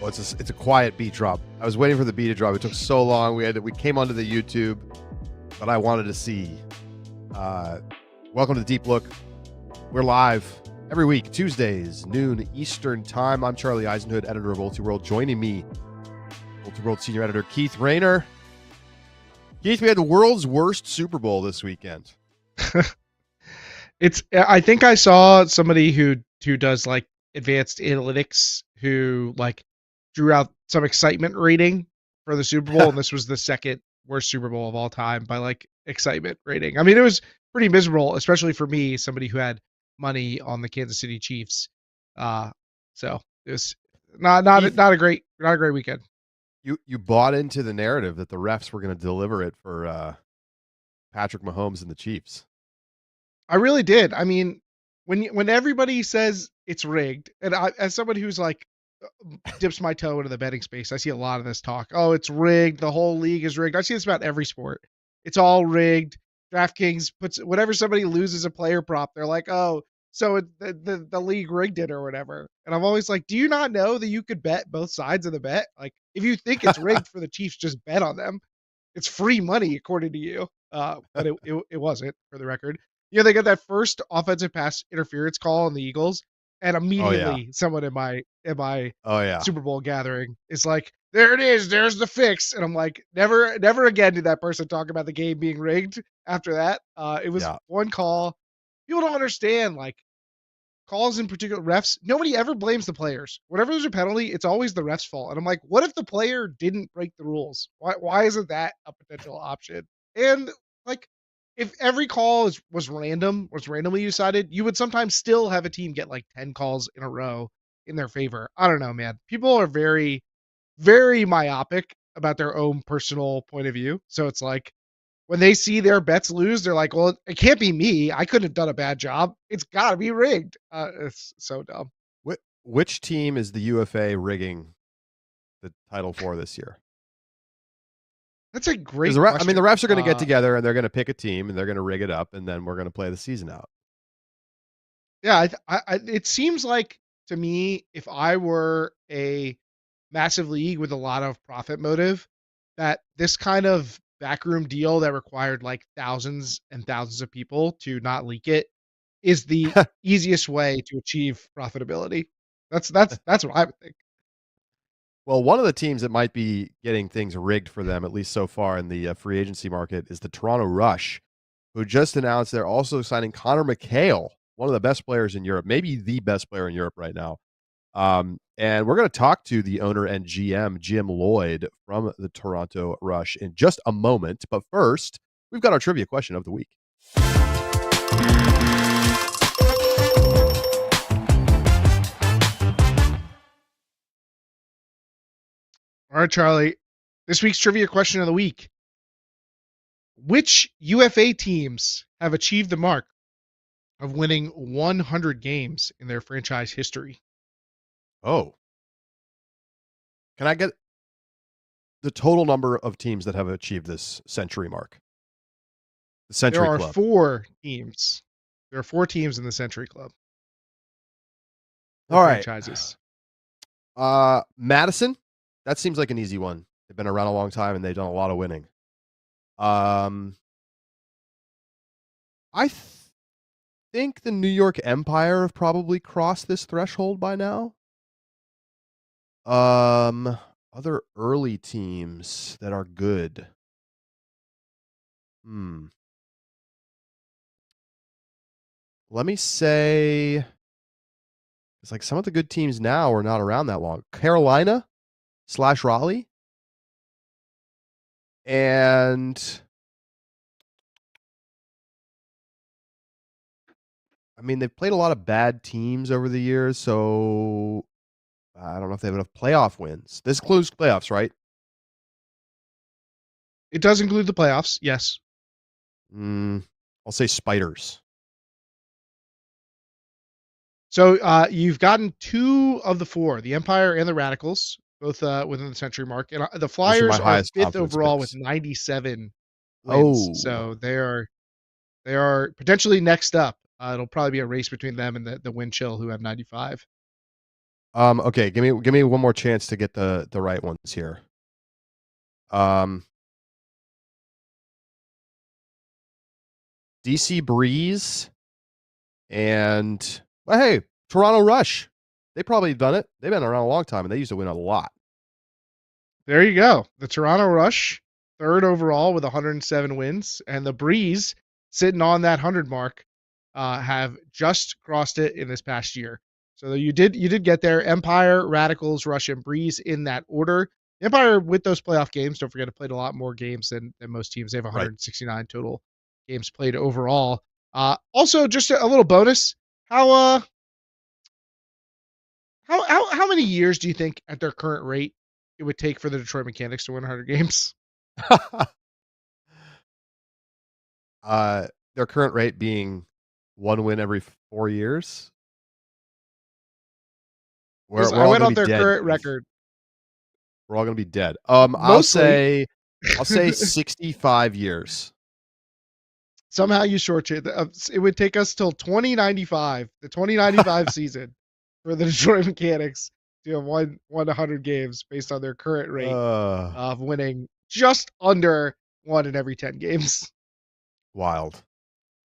Oh, it's a quiet beat drop. I was waiting for the beat to drop. It took so long. We came onto the YouTube, but I wanted to see. Welcome to the Deep Look. We're live every week, Tuesdays, noon Eastern time. I'm Charlie Eisenhood, editor of Ultiworld. Joining me, Ultiworld senior editor Keith Rayner. Keith, we had the world's worst Super Bowl this weekend. I think I saw somebody who does like advanced analytics who like drew out some excitement rating for the Super Bowl, and this was the second worst Super Bowl of all time by like excitement rating. I mean, it was pretty miserable, especially for me, somebody who had money on the Kansas City Chiefs. So it was not a great weekend. You bought into the narrative that the refs were going to deliver it for Patrick Mahomes and the Chiefs. I really did. I mean, when everybody says it's rigged, and as someone who's like dips my toe into the betting space, I see a lot of this talk. Oh, it's rigged. The whole league is rigged. I see this about every sport. It's all rigged. DraftKings puts whenever somebody loses a player prop, they're like, oh, so the league rigged it or whatever. And I'm always like, do you not know that you could bet both sides of the bet? Like, if you think it's rigged for the Chiefs, just bet on them. It's free money according to you. But it wasn't, for the record. You know, they got that first offensive pass interference call on the Eagles, and immediately someone in my Super Bowl gathering is like, there it is, there's the fix. And I'm like, never again did that person talk about the game being rigged after that. It was one call. People don't understand, like, calls in particular, refs, nobody ever blames the players. Whenever there's a penalty, it's always the ref's fault. And I'm like, what if the player didn't break the rules? Why isn't that a potential option? And like, if every call was randomly decided, you would sometimes still have a team get like 10 calls in a row in their favor. I don't know, man. People are very, very myopic about their own personal point of view. So it's like, when they see their bets lose, they're like, well, it can't be me. I couldn't have done a bad job. It's got to be rigged. It's so dumb. Which team is the UFA rigging the title for this year? That's a great question. I mean, the refs are going to get together and they're going to pick a team and they're going to rig it up, and then we're going to play the season out. Yeah, it seems like to me, if I were a massive league with a lot of profit motive, that this kind of backroom deal that required like thousands and thousands of people to not leak it is the easiest way to achieve profitability. That's what I would think. Well, one of the teams that might be getting things rigged for them, at least so far in the free agency market, is the Toronto Rush, who just announced they're also signing Connor McHale, one of the best players in Europe, maybe the best player in Europe right now. And we're going to talk to the owner and GM, Jim Lloyd, from the Toronto Rush in just a moment. But first, we've got our trivia question of the week. All right, Charlie. This week's trivia question of the week. Which UFA teams have achieved the mark of winning 100 games in their franchise history? Oh. Can I get the total number of teams that have achieved this century mark? The Century Club. There are 4 teams. There are 4 teams in the Century Club. All right. Franchises. Madison. That seems like an easy one. They've been around a long time and they've done a lot of winning. I think the New York Empire have probably crossed this threshold by now. Other early teams that are good. Let me say, it's like some of the good teams now are not around that long. Carolina / Raleigh. And I mean, they've played a lot of bad teams over the years, so I don't know if they have enough playoff wins. This includes playoffs, right? It does include the playoffs, yes. I'll say Spiders. So you've gotten 2 of the 4, the Empire and the Radicals, both within the century mark. And the Flyers are 5th overall with 97 wins. Oh. So they are potentially next up. It'll probably be a race between them and the Wind Chill, who have 95. Okay, give me one more chance to get the right ones here. Um, DC Breeze and well, hey, Toronto Rush. They probably done it. They've been around a long time and they used to win a lot. There you go. The Toronto Rush, third overall with 107 wins, and the Breeze, sitting on that 100 mark, have just crossed it in this past year. So you did get there. Empire, Radicals, Rush, and Breeze in that order. Empire with those playoff games, don't forget, have played a lot more games than most teams. They have Right. 169 total games played overall. Also, just a little bonus. How how many years do you think at their current rate it would take for the Detroit Mechanics to win 100 games? uh, their current rate being one win every 4 years. We're I all went gonna off be their dead, current Dave. record. We're all gonna be dead. Mostly. I'll say 65 years. Somehow you shortchange. It would take us till 2095, the 2095 season, for the Detroit Mechanics to have won 100 games based on their current rate Uh, of winning just under one in every 10 games. Wild.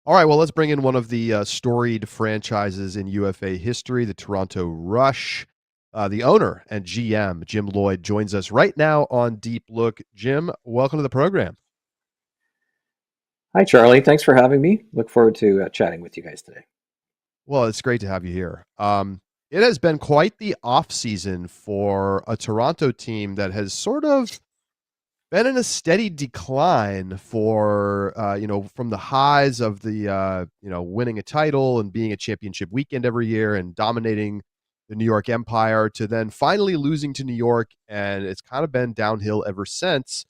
All right, well, let's bring in one of the storied franchises in UFA history, the Toronto Rush. The owner and GM, Jim Lloyd, joins us right now on Deep Look. Jim, welcome to the program. Hi, Charlie. Thanks for having me. Look forward to chatting with you guys today. Well, it's great to have you here. It has been quite the off season for a Toronto team that has sort of been in a steady decline for from the highs of the winning a title and being a championship weekend every year and dominating the New York Empire to then finally losing to New York, and it's kind of been downhill ever since.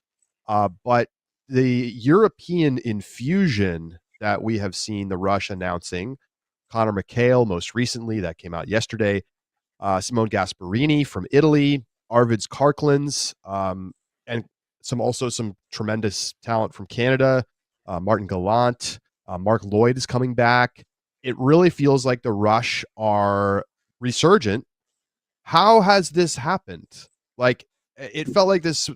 But the European infusion that we have seen the Rush announcing, Connor McHale most recently, that came out yesterday, Simone Gasparini from Italy, Arvids Karklins, and some tremendous talent from Canada. Martin Gallant, Mark Lloyd is coming back. It really feels like the Rush are resurgent. How has this happened? Like it felt like this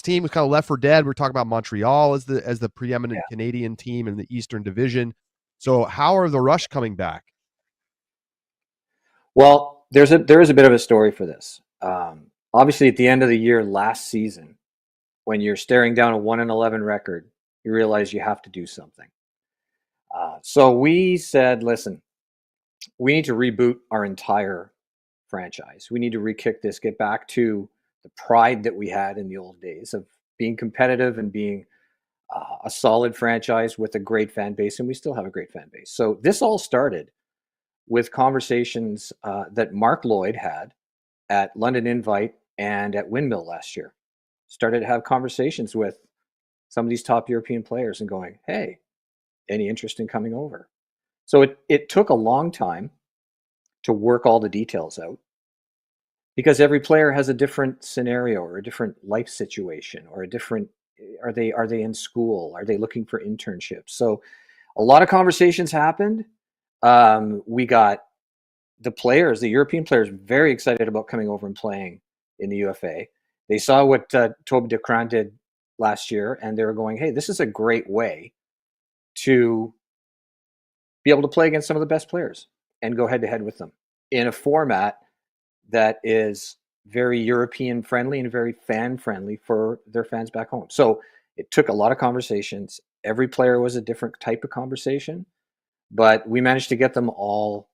team was kind of left for dead. We're talking about Montreal as the preeminent Yeah. Canadian team in the Eastern Division. So how are the Rush coming back? Well, there is a bit of a story for this. Obviously, at the end of the year last season, when you're staring down a 1-11 record, you realize you have to do something. So we said, listen, we need to reboot our entire franchise. We need to re-kick this, get back to the pride that we had in the old days of being competitive and being a solid franchise with a great fan base, and we still have a great fan base. So this all started with conversations that Mark Lloyd had at London Invite and at Windmill last year. Started to have conversations with some of these top European players and going, hey, any interest in coming over? So it took a long time to work all the details out because every player has a different scenario or a different life situation or a different are they in school? Are they looking for internships? So a lot of conversations happened. We got the European players, very excited about coming over and playing in the UFA. They saw what Toby DeCran did last year, and they were going, hey, this is a great way to be able to play against some of the best players and go head-to-head with them in a format that is very European friendly and very fan friendly for their fans back home. So it took a lot of conversations. Every player was a different type of conversation, but we managed to get them all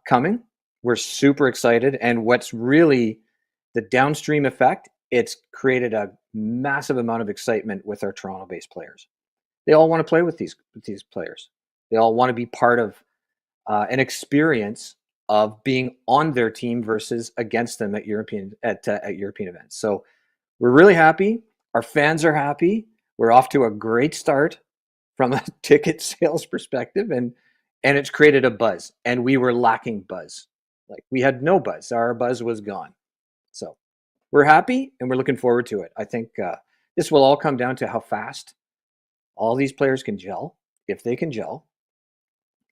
coming. We're super excited. And what's really the downstream effect, it's created a massive amount of excitement with our Toronto-based players. They all want to play with these players. They all want to be part of an experience of being on their team versus against them at European events. So we're really happy. Our fans are happy. We're off to a great start from a ticket sales perspective, and it's created a buzz. And we were lacking buzz. Like we had no buzz. Our buzz was gone. So we're happy and we're looking forward to it. I think this will all come down to how fast all these players can gel, if they can gel,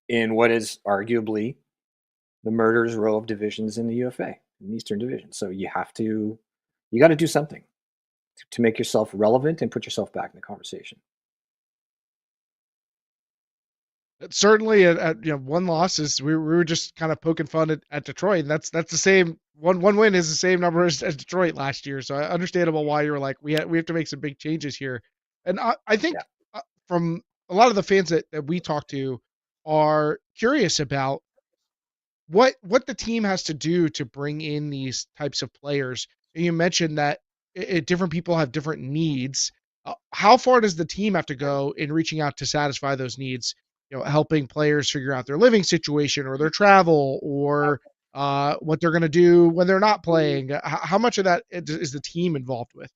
in what is arguably the murderers row of divisions in the UFA, in the Eastern Division. So you got to do something to make yourself relevant and put yourself back in the conversation. Certainly, one loss is we were just kind of poking fun at Detroit, and that's the same one win is the same number as Detroit last year. So understandable why you were like we have to make some big changes here, and I think from a lot of the fans that we talk to are curious about what the team has to do to bring in these types of players. And you mentioned that different people have different needs. How far does the team have to go in reaching out to satisfy those needs? Helping players figure out their living situation or their travel or what they're going to do when they're not playing. How much of that is the team involved with?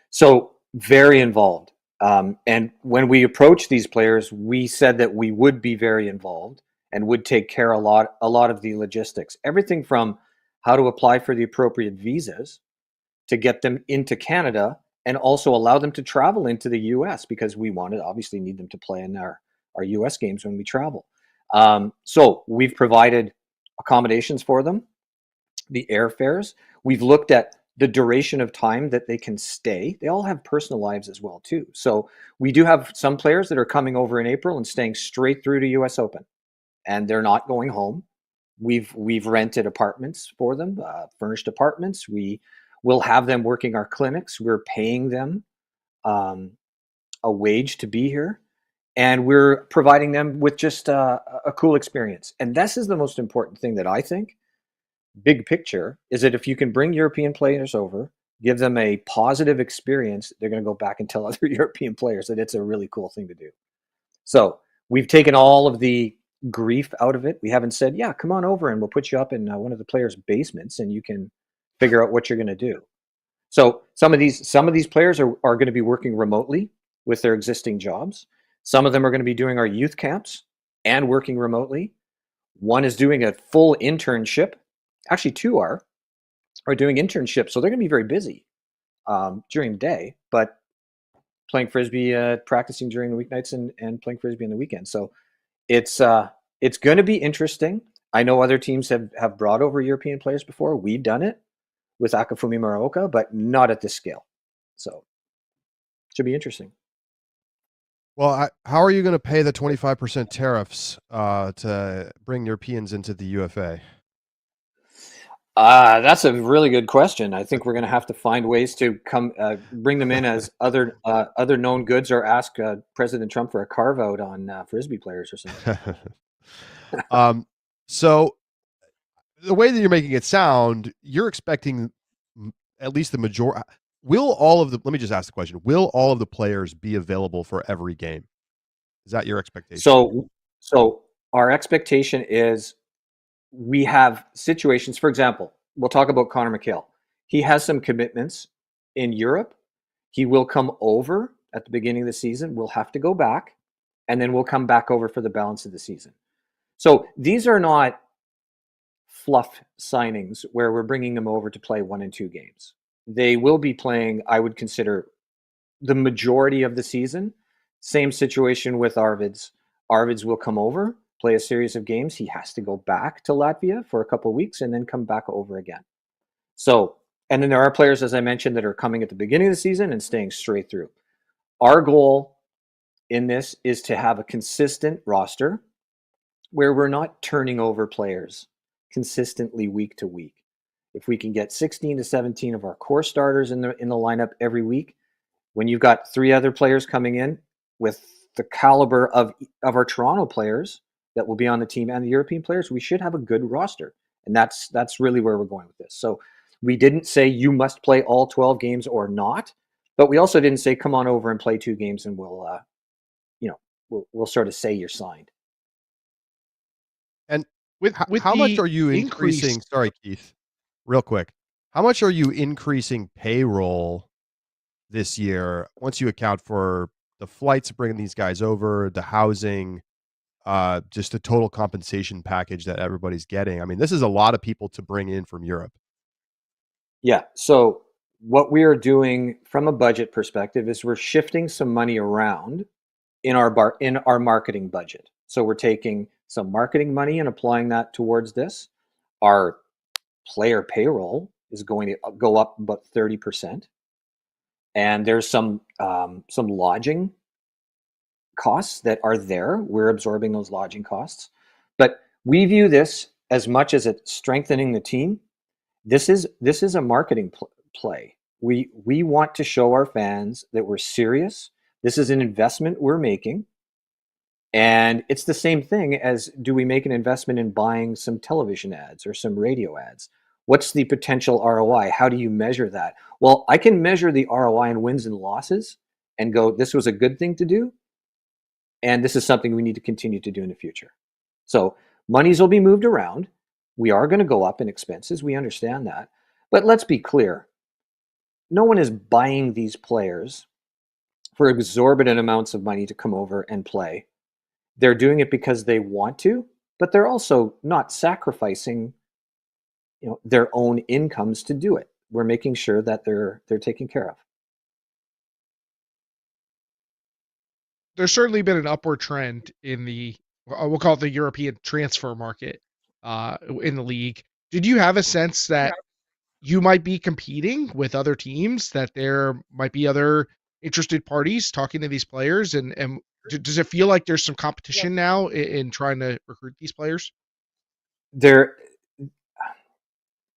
So very involved. And when we approached these players, we said that we would be very involved and would take care a lot of the logistics. Everything from how to apply for the appropriate visas to get them into Canada and also allow them to travel into the US because we obviously need them to play in our US games when we travel. So we've provided accommodations for them, the airfares. We've looked at the duration of time that they can stay. They all have personal lives as well too. So we do have some players that are coming over in April and staying straight through to US Open, and they're not going home. We've rented apartments for them, furnished apartments. We will have them working our clinics. We're paying them a wage to be here. And we're providing them with just a cool experience. And this is the most important thing that I think, big picture, is that if you can bring European players over, give them a positive experience, they're going to go back and tell other European players that it's a really cool thing to do. So we've taken all of the grief out of it. We haven't said, yeah, come on over and we'll put you up in one of the players' basements and you can figure out what you're going to do. So some of these players are going to be working remotely with their existing jobs. Some of them are going to be doing our youth camps and working remotely. One is doing a full internship. Actually, two are doing internships. So they're going to be very busy during the day, but playing Frisbee, practicing during the weeknights and playing Frisbee on the weekend. So it's going to be interesting. I know other teams have brought over European players before. We've done it with Akifumi Muraoka, but not at this scale. So it should be interesting. Well, how are you going to pay the 25% tariffs to bring Europeans into the UFA? That's a really good question. I think we're going to have to find ways to bring them in as other known goods, or ask President Trump for a carve out on Frisbee players or something. So the way that you're making it sound, you're expecting at least the majority. Let me just ask the question: will all of the players be available for every game? Is that your expectation? So our expectation is we have situations. For example, we'll talk about Connor McHale. He has some commitments in Europe. He will come over at the beginning of the season. We'll have to go back, and then we'll come back over for the balance of the season. So these are not fluff signings where we're bringing them over to play 1 and 2 games. They will be playing, I would consider, the majority of the season. Same situation with Arvids. Arvids will come over, play a series of games. He has to go back to Latvia for a couple of weeks and then come back over again. So, and then there are players, as I mentioned, that are coming at the beginning of the season and staying straight through. Our goal in this is to have a consistent roster where we're not turning over players consistently week to week. If we can get 16 to 17 of our core starters in the lineup every week, when you've got 3 other players coming in with the caliber of our Toronto players that will be on the team and the European players, we should have a good roster. And that's really where we're going with this. So we didn't say you must play all 12 games or not, but we also didn't say come on over and play 2 games and we'll sort of say you're signed. And how much are you increasing? Sorry, Keith, real quick. How much are you increasing payroll this year once you account for the flights bringing these guys over, the housing, just the total compensation package that everybody's getting? I mean, this is a lot of people to bring in from Europe. Yeah. So what we are doing from a budget perspective is we're shifting some money around in our marketing budget. So we're taking some marketing money and applying that towards this. Our player payroll is going to go up about 30%. And there's some lodging costs that are there. We're absorbing those lodging costs. But we view this as much as it's strengthening the team. This is a marketing play. We want to show our fans that we're serious. This is an investment we're making. And it's the same thing as, do we make an investment in buying some television ads or some radio ads? What's the potential ROI? How do you measure that? Well, I can measure the ROI in wins and losses and go, this was a good thing to do. And this is something we need to continue to do in the future. So monies will be moved around. We are going to go up in expenses. We understand that. But let's be clear. No one is buying these players for exorbitant amounts of money to come over and play. They're doing it because they want to, but they're also not sacrificing, their own incomes to do it. We're making sure that they're taken care of. There's certainly been an upward trend in we'll call it the European transfer market in the league. Did you have a sense that you might be competing with other teams, that there might be other interested parties talking to these players? And does it feel like there's some competition now in trying to recruit these players?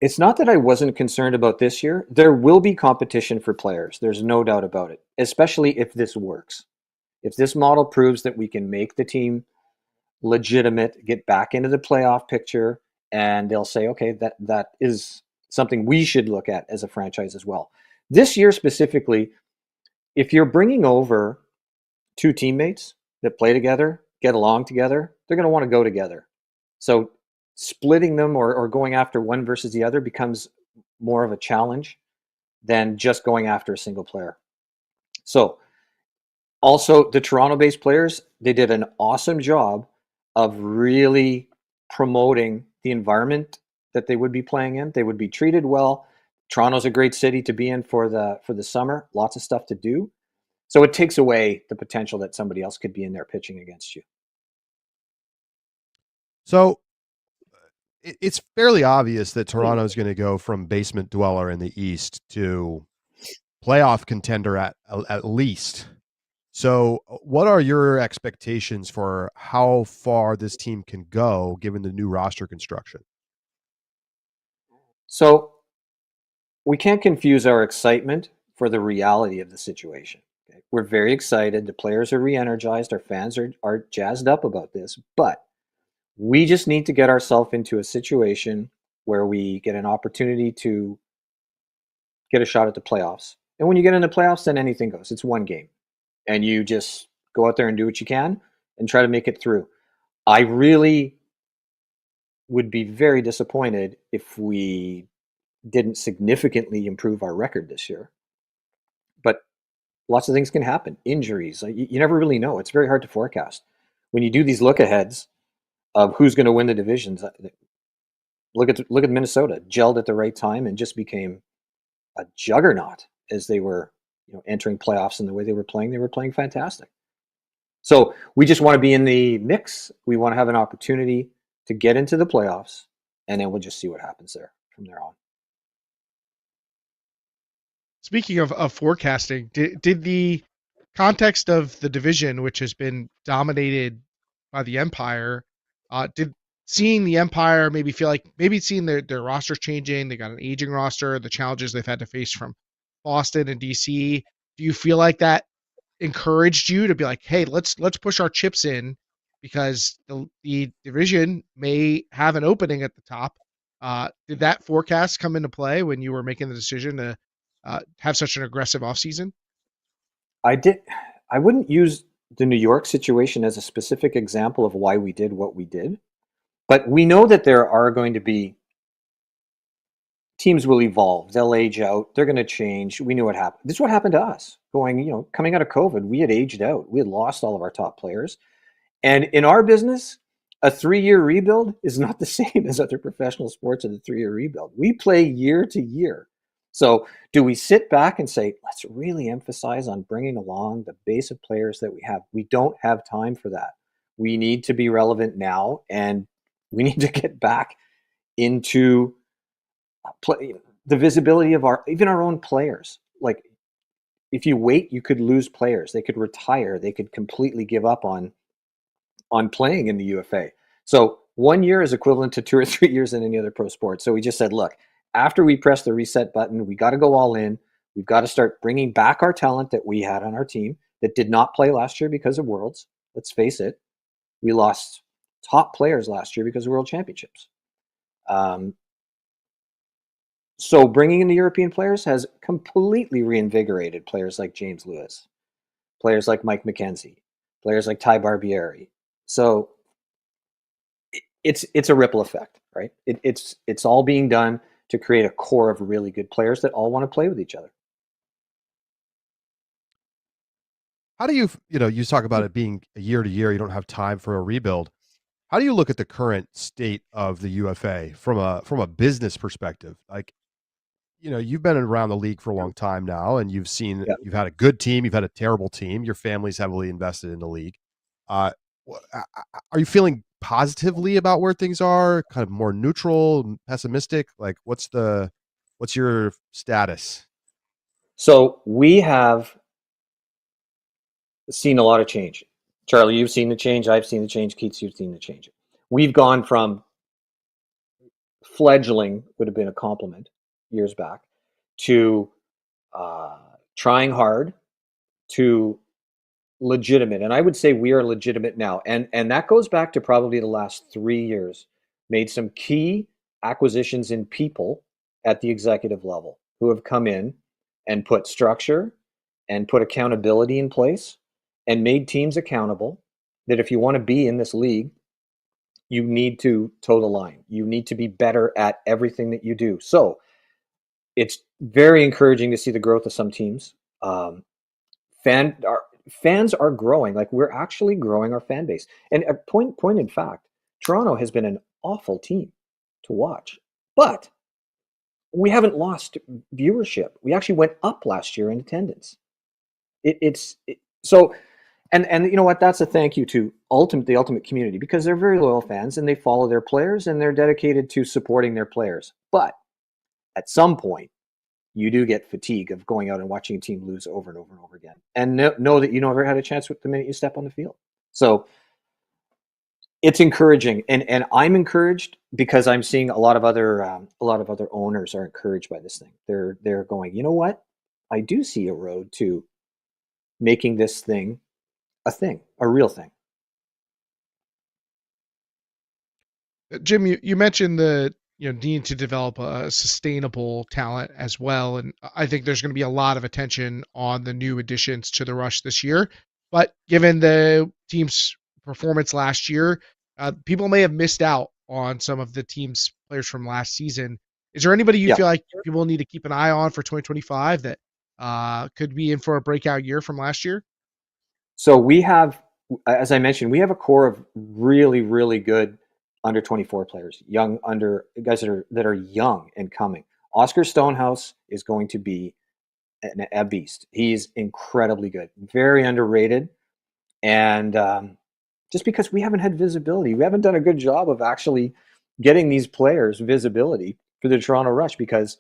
It's not that I wasn't concerned about this year. There will be competition for players. There's no doubt about it, especially if this works. If this model proves that we can make the team legitimate, get back into the playoff picture, and they'll say, okay, that is something we should look at as a franchise as well. This year specifically, if you're bringing over two teammates that play together, get along together, they're going to want to go together. So splitting them or going after one versus the other becomes more of a challenge than just going after a single player. So also the Toronto-based players, they did an awesome job of really promoting the environment that they would be playing in. They would be treated well. Toronto's a great city to be in for the summer. Lots of stuff to do. So it takes away the potential that somebody else could be in there pitching against you. So it's fairly obvious that Toronto's going to go from basement dweller in the East to playoff contender at least. So what are your expectations for how far this team can go given the new roster construction? So we can't confuse our excitement for the reality of the situation. Okay? We're very excited. The players are re-energized. Our fans are jazzed up about this, but we just need to get ourselves into a situation where we get an opportunity to get a shot at the playoffs. And when you get into playoffs, then anything goes. It's one game. And you just go out there and do what you can and try to make it through. I really would be very disappointed if we didn't significantly improve our record this year. But lots of things can happen. Injuries. You never really know. It's very hard to forecast. When you do these look-aheads of who's going to win the divisions, look at Minnesota, gelled at the right time and just became a juggernaut as they were entering playoffs, and the way they were playing fantastic. So we just want to be in the mix. We want to have an opportunity to get into the playoffs, and then we'll just see what happens there from there on. Speaking of forecasting, did the context of the division, which has been dominated by the Empire, did seeing the Empire maybe feel like seeing their rosters changing, they got an aging roster, the challenges they've had to face from Boston and DC, do you feel like that encouraged you to be like, hey, let's push our chips in because the division may have an opening at the top? Did that forecast come into play when you were making the decision to have such an aggressive offseason? I wouldn't use the New York situation as a specific example of why we did what we did, but we know that there are going to be teams will evolve. They'll age out. They're going to change. We knew what happened. This is what happened to us coming out of COVID. We had aged out. We had lost all of our top players. And in our business, a 3-year rebuild is not the same as other professional sports in a 3-year rebuild. We play year to year. So do we sit back and say, let's really emphasize on bringing along the base of players that we have? We don't have time for that. We need to be relevant now, and we need to get back into the visibility of even our own players. Like, if you wait, you could lose players. They could retire. They could completely give up on playing in the UFA. So 1 year is equivalent to 2 or 3 years in any other pro sport. So we just said, look, after we press the reset button, we got to go all in. We've got to start bringing back our talent that we had on our team that did not play last year because of Worlds. Let's face it. We lost top players last year because of World Championships. So bringing in the European players has completely reinvigorated players like James Lewis, players like Mike McKenzie, players like Ty Barbieri. So it's a ripple effect, right? It's all being done to create a core of really good players that all want to play with each other. How do you talk about it being a year to year, you don't have time for a rebuild. How do you look at the current state of the UFA from a business perspective? Like, you've been around the league for a long time now, and you've seen, you've had a good team, you've had a terrible team. Your family's heavily invested in the league. Are you feeling positively about where things are? Kind of more neutral, pessimistic? Like, what's your status? So we have seen a lot of change. Charlie, you've seen the change. I've seen the change. Keats, you've seen the change. We've gone from fledgling, would have been a compliment years back, to trying hard, to legitimate. And I would say we are legitimate now. And that goes back to probably the last 3 years. Made some key acquisitions in people at the executive level who have come in and put structure and put accountability in place and made teams accountable, that if you want to be in this league, you need to toe the line. You need to be better at everything that you do. So it's very encouraging to see the growth of some teams. Fans are growing. Like, we're actually growing our fan base. And a point in fact, Toronto has been an awful team to watch, but we haven't lost viewership. We actually went up last year in attendance. So, and you know what? That's a thank you to the ultimate community, because they're very loyal fans and they follow their players and they're dedicated to supporting their players. But at some point, you do get fatigue of going out and watching a team lose over and over and over again, and know that you never had a chance with the minute you step on the field. So it's encouraging, and I'm encouraged because I'm seeing a lot of other owners are encouraged by this thing. They're going, you know what? I do see a road to making this thing, a real thing. Jim, you mentioned the need to develop a sustainable talent as well, and I think there's going to be a lot of attention on the new additions to the Rush this year. But given the team's performance last year, people may have missed out on some of the team's players from last season. Is there anybody you feel like people need to keep an eye on for 2025 that could be in for a breakout year from last year? So we have, as I mentioned, we have a core of really, really good under 24 players, guys that are young and coming. Oscar Stonehouse is going to be a beast. He's incredibly good, very underrated, and just because we haven't had visibility, we haven't done a good job of actually getting these players visibility for the Toronto Rush, because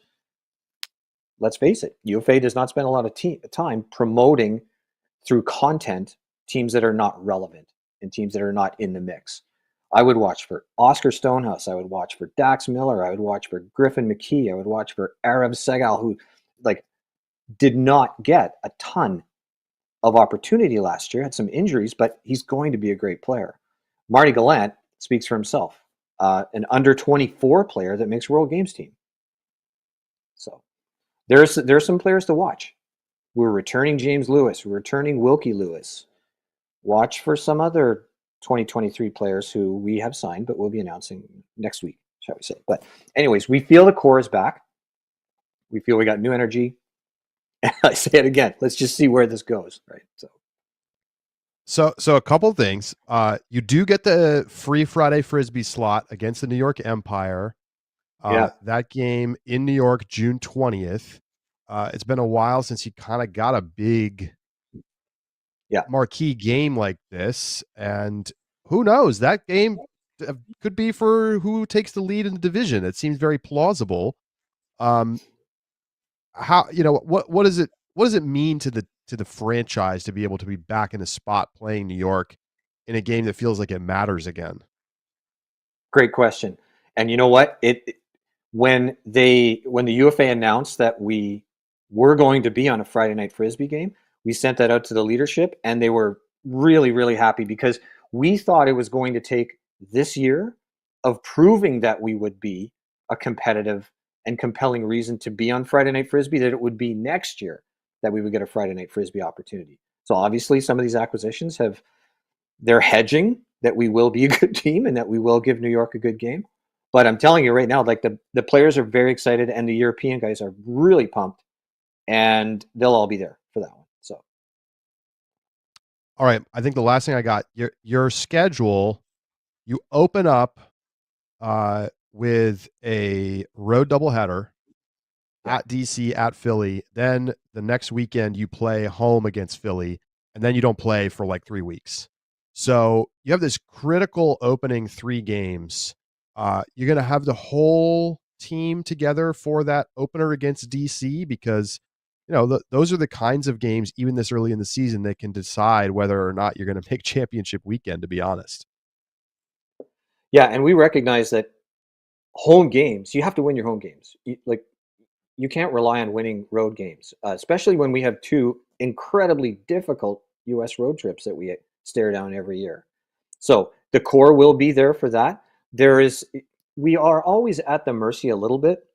let's face it, UFA does not spend a lot of time promoting through content teams that are not relevant and teams that are not in the mix. I would watch for Oscar Stonehouse. I would watch for Dax Miller. I would watch for Griffin McKee. I would watch for Arav Segal, who did not get a ton of opportunity last year, had some injuries, but he's going to be a great player. Marty Gallant speaks for himself, an under 24 player that makes World Games team. So there's some players to watch. We're returning James Lewis. We're returning Wilkie Lewis. Watch for some other 2023 players who we have signed, but we'll be announcing next week, shall we say. But anyways, we feel the core is back. We feel we got new energy. And I say it again, let's just see where this goes, right? So a couple of things. You do get the free Friday Frisbee slot against the New York Empire. That game in New York, June 20th. It's been a while since you kind of got a big marquee game like this. And who knows? That game could be for who takes the lead in the division. It seems very plausible. How what does it mean to the franchise to be able to be back in a spot playing New York in a game that feels like it matters again? Great question. And you know what? When the UFA announced that we were going to be on a Friday night Frisbee game, we sent that out to the leadership, and they were really, really happy because we thought it was going to take this year of proving that we would be a competitive and compelling reason to be on Friday night Frisbee, that it would be next year that we would get a Friday night Frisbee opportunity. So obviously some of these acquisitions they're hedging that we will be a good team and that we will give New York a good game. But I'm telling you right now, like the players are very excited and the European guys are really pumped, and they'll all be there for that one. So, all right, I think the last thing I got, your schedule, you open up with a road doubleheader at DC, at Philly. Then the next weekend you play home against Philly, and then you don't play for like 3 weeks. So you have this critical opening 3 games. You're going to have the whole team together for that opener against DC because, those are the kinds of games, even this early in the season, that can decide whether or not you're going to make championship weekend, to be honest. Yeah, and we recognize that home games, you have to win your home games. You can't rely on winning road games, especially when we have 2 incredibly difficult U.S. road trips that we stare down every year. So the core will be there for that. We are always at the mercy a little bit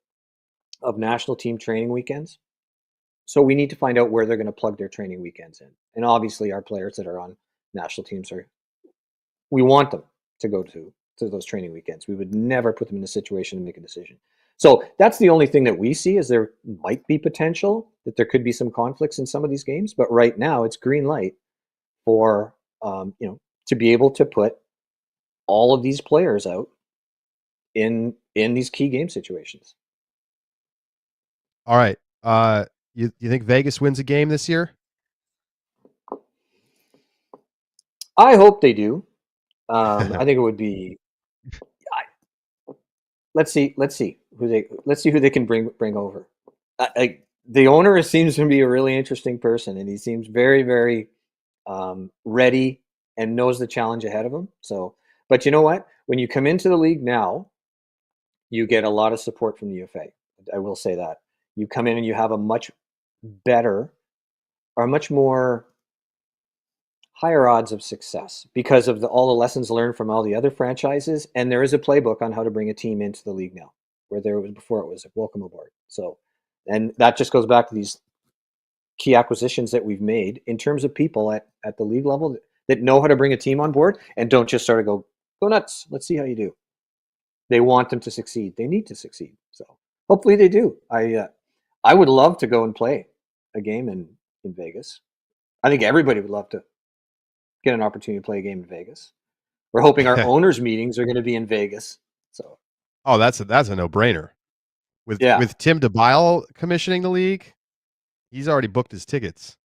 of national team training weekends. So we need to find out where they're going to plug their training weekends in. And obviously our players that are on national teams we want them to go to those training weekends. We would never put them in a situation to make a decision. So that's the only thing that we see, is there might be potential that there could be some conflicts in some of these games. But right now it's green light for, to be able to put all of these players out in these key game situations. All right. You think Vegas wins a game this year? I hope they do. I think it would be. Let's see who they can bring over. The owner seems to be a really interesting person, and he seems very, very ready and knows the challenge ahead of him. So, but you know what? When you come into the league now, you get a lot of support from the UFA. I will say that. You come in and you have a much better or much more higher odds of success because of all the lessons learned from all the other franchises. And there is a playbook on how to bring a team into the league now, where there was before it was welcome aboard. So, and that just goes back to these key acquisitions that we've made in terms of people at the league level that know how to bring a team on board and don't just sort of go nuts. Let's see how you do. They want them to succeed. They need to succeed. So hopefully they do. I would love to go and play a game in Vegas. I think everybody would love to get an opportunity to play a game in Vegas. We're hoping our owners' meetings are going to be in Vegas. So, that's a no-brainer. With Tim DeBile commissioning the league, he's already booked his tickets.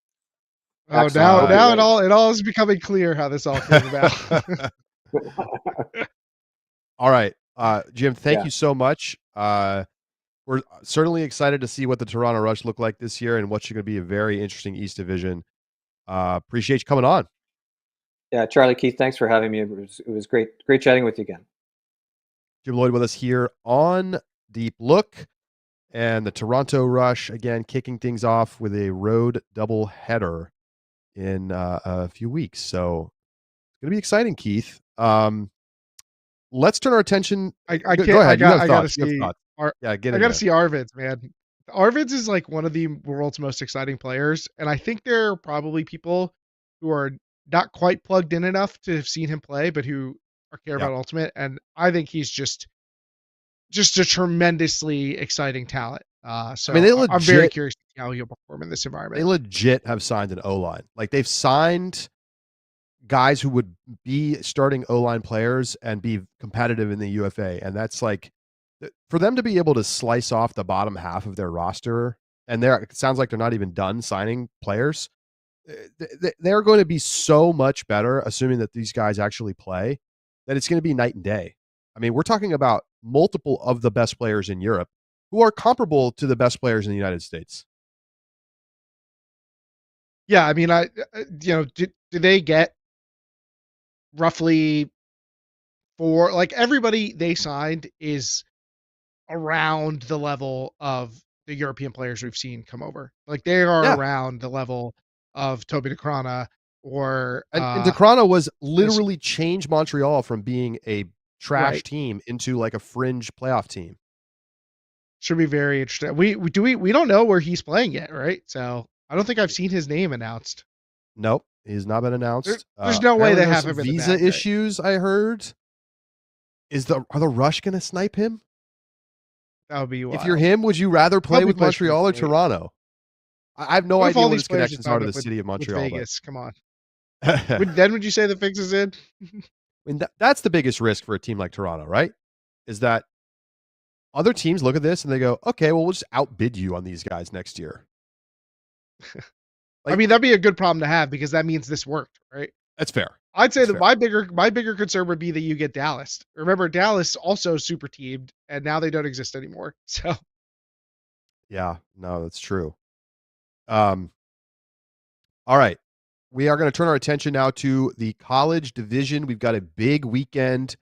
Oh, now it all is becoming clear how this all came about. All right, Jim, thank you so much. We're certainly excited to see what the Toronto Rush look like this year and what's going to be a very interesting East Division. Appreciate you coming on. Yeah, Charlie, Keith, thanks for having me. It was great chatting with you again. Jim Lloyd with us here on Deep Look, and the Toronto Rush again kicking things off with a road double header in a few weeks. So it's going to be exciting, Keith. Let's turn our attention. Go ahead. I gotta see. I gotta see Arvids, man. Arvids is like one of the world's most exciting players, and I think there are probably people who are not quite plugged in enough to have seen him play, but who care about Ultimate. And I think he's just a tremendously exciting talent. So I mean, I'm very curious to see how he'll perform in this environment. They legit have signed an O-line. Like, they've signed guys who would be starting O-line players and be competitive in the UFA. And that's like, for them to be able to slice off the bottom half of their roster, and it sounds like they're not even done signing players. they're going to be so much better, assuming that these guys actually play, that it's going to be night and day. I mean, we're talking about multiple of the best players in Europe who are comparable to the best players in the United States. Yeah, I mean, do they get roughly everybody they signed is around the level of the European players we've seen come over. Like they are Yeah. around the level of Toby DeCrana or And DeCrana was literally changed Montreal from being a trash team into like a fringe playoff team. Should be very interesting. We don't know where he's playing yet, right? So I don't think I've seen his name announced. Nope, he's not been announced. There's no way they have some him in the visa bag, issues. I heard. Are the Rush going to snipe him? That would be wild. If you're him, would you rather play with Montreal or Toronto? I have no idea what his connections are to the city of Montreal. Vegas, come on. Then would you say the fix is in? I mean, that's the biggest risk for a team like Toronto, right? Is that other teams look at this and they go, okay, well, we'll just outbid you on these guys next year. I mean, that'd be a good problem to have because that means this worked, right? That's fair. I'd say that my bigger concern would be that you get Dallas. Remember, Dallas also super teamed, and now they don't exist anymore. So, yeah, no, that's true. All right, we are going to turn our attention now to the college division. We've got a big weekend.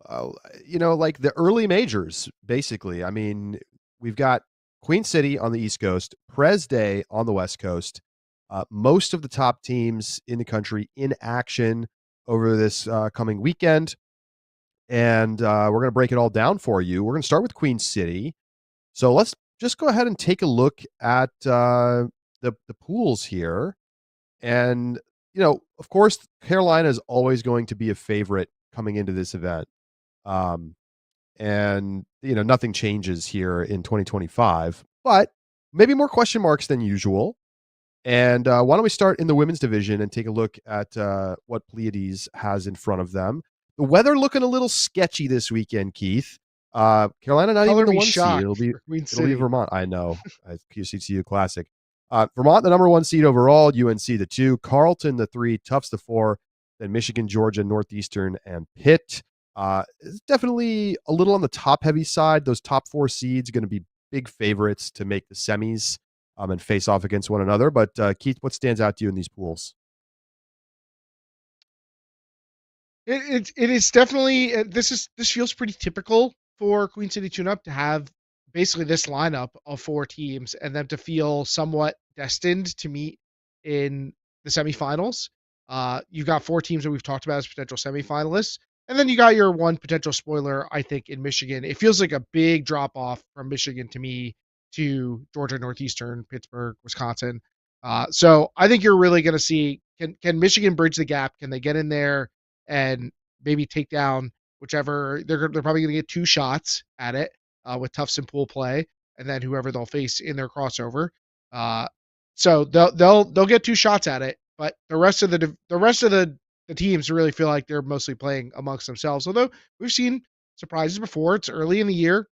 Like the early majors, basically. I mean, we've got Queen City on the East Coast, Prez Day on the West Coast. Most of the top teams in the country in action over this coming weekend. And we're going to break it all down for you. We're going to start with Queen City. So let's just go ahead and take a look at the pools here. And, of course, Carolina is always going to be a favorite coming into this event. And, nothing changes here in 2025, but maybe more question marks than usual. And why don't we start in the women's division and take a look at what Pleiades has in front of them. The weather looking a little sketchy this weekend, Keith. Carolina not even the 1 seed. It'll be Vermont. I know. QCTU Classic. Vermont, the number 1 seed overall. UNC, the 2. Carleton, the 3. Tufts, the 4. Then Michigan, Georgia, Northeastern, and Pitt. It's definitely a little on the top-heavy side. Those top 4 seeds going to be big favorites to make the semis. And face off against one another. But Keith, what stands out to you in these pools? It is definitely this feels pretty typical for Queen City Tune-Up to have basically this lineup of 4 teams and them to feel somewhat destined to meet in the semifinals. You've got 4 teams that we've talked about as potential semifinalists, and then you got your one potential spoiler, I think, in Michigan. It feels like a big drop off from Michigan to me to Georgia, Northeastern, Pittsburgh, Wisconsin. So I think you're really going to see, can Michigan bridge the gap? Can they get in there and maybe take down whichever? They're probably going to get 2 shots at it with Tufts and pool play, and then whoever they'll face in their crossover. So they'll get 2 shots at it, but the rest of the teams really feel like they're mostly playing amongst themselves. Although we've seen surprises before. It's early in the year.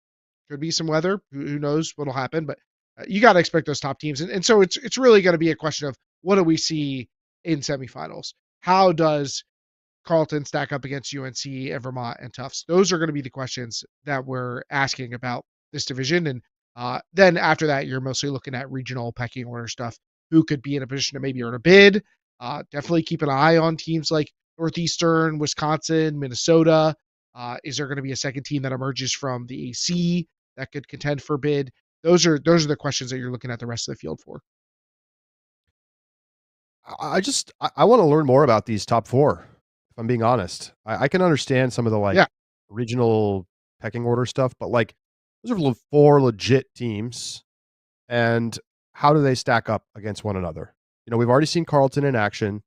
Could be some weather. Who knows what'll happen? But you got to expect those top teams, and so it's really going to be a question of what do we see in semifinals? How does Carleton stack up against UNC and Vermont and Tufts? Those are going to be the questions that we're asking about this division, and then after that, you're mostly looking at regional pecking order stuff. Who could be in a position to maybe earn a bid? Definitely keep an eye on teams like Northeastern, Wisconsin, Minnesota. Is there going to be a second team that emerges from the AC that could contend for bid? Those are the questions that you're looking at the rest of the field for. I want to learn more about these top 4. If I'm being honest, I can understand some of the regional pecking order stuff, but those are 4 legit teams, and how do they stack up against one another? We've already seen Carleton in action,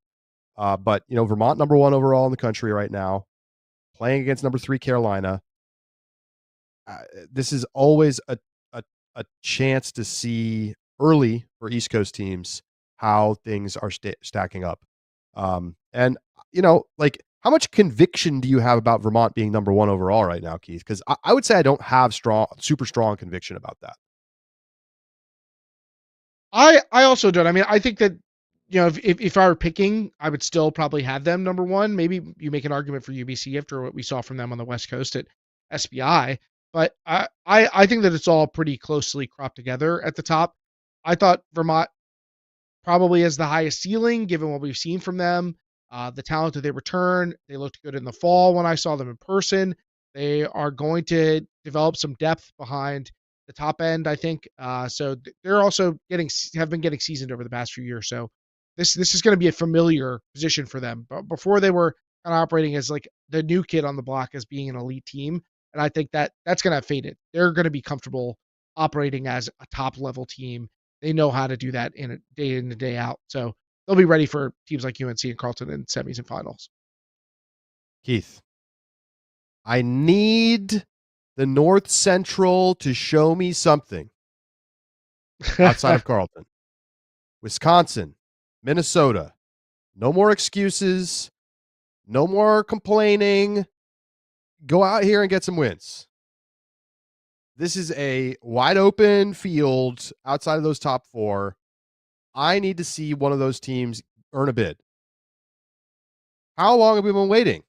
but Vermont number 1 overall in the country right now, playing against number 3 Carolina. This is always a chance to see early for East Coast teams how things are stacking up. And how much conviction do you have about Vermont being number 1 overall right now, Keith? Because I would say I don't have super strong conviction about that. I also don't. I mean, I think that if I were picking, I would still probably have them number one. Maybe you make an argument for UBC after what we saw from them on the West Coast at SBI. But I think that it's all pretty closely cropped together at the top. I thought Vermont probably has the highest ceiling given what we've seen from them. The talent that they return, they looked good in the fall when I saw them in person. They are going to develop some depth behind the top end, I think. So they're also have been getting seasoned over the past few years. So this is going to be a familiar position for them. But before they were kind of operating as like the new kid on the block as being an elite team, and I think that that's going to have faded. They're going to be comfortable operating as a top level team. They know how to do that in and day out. So they'll be ready for teams like UNC and Carleton in semis and finals. Keith, I need the North Central to show me something outside of Carleton. Wisconsin, Minnesota, no more excuses, no more complaining. Go out here and get some wins. This is a wide open field outside of those top four. I need to see one of those teams earn a bid. How long have we been waiting?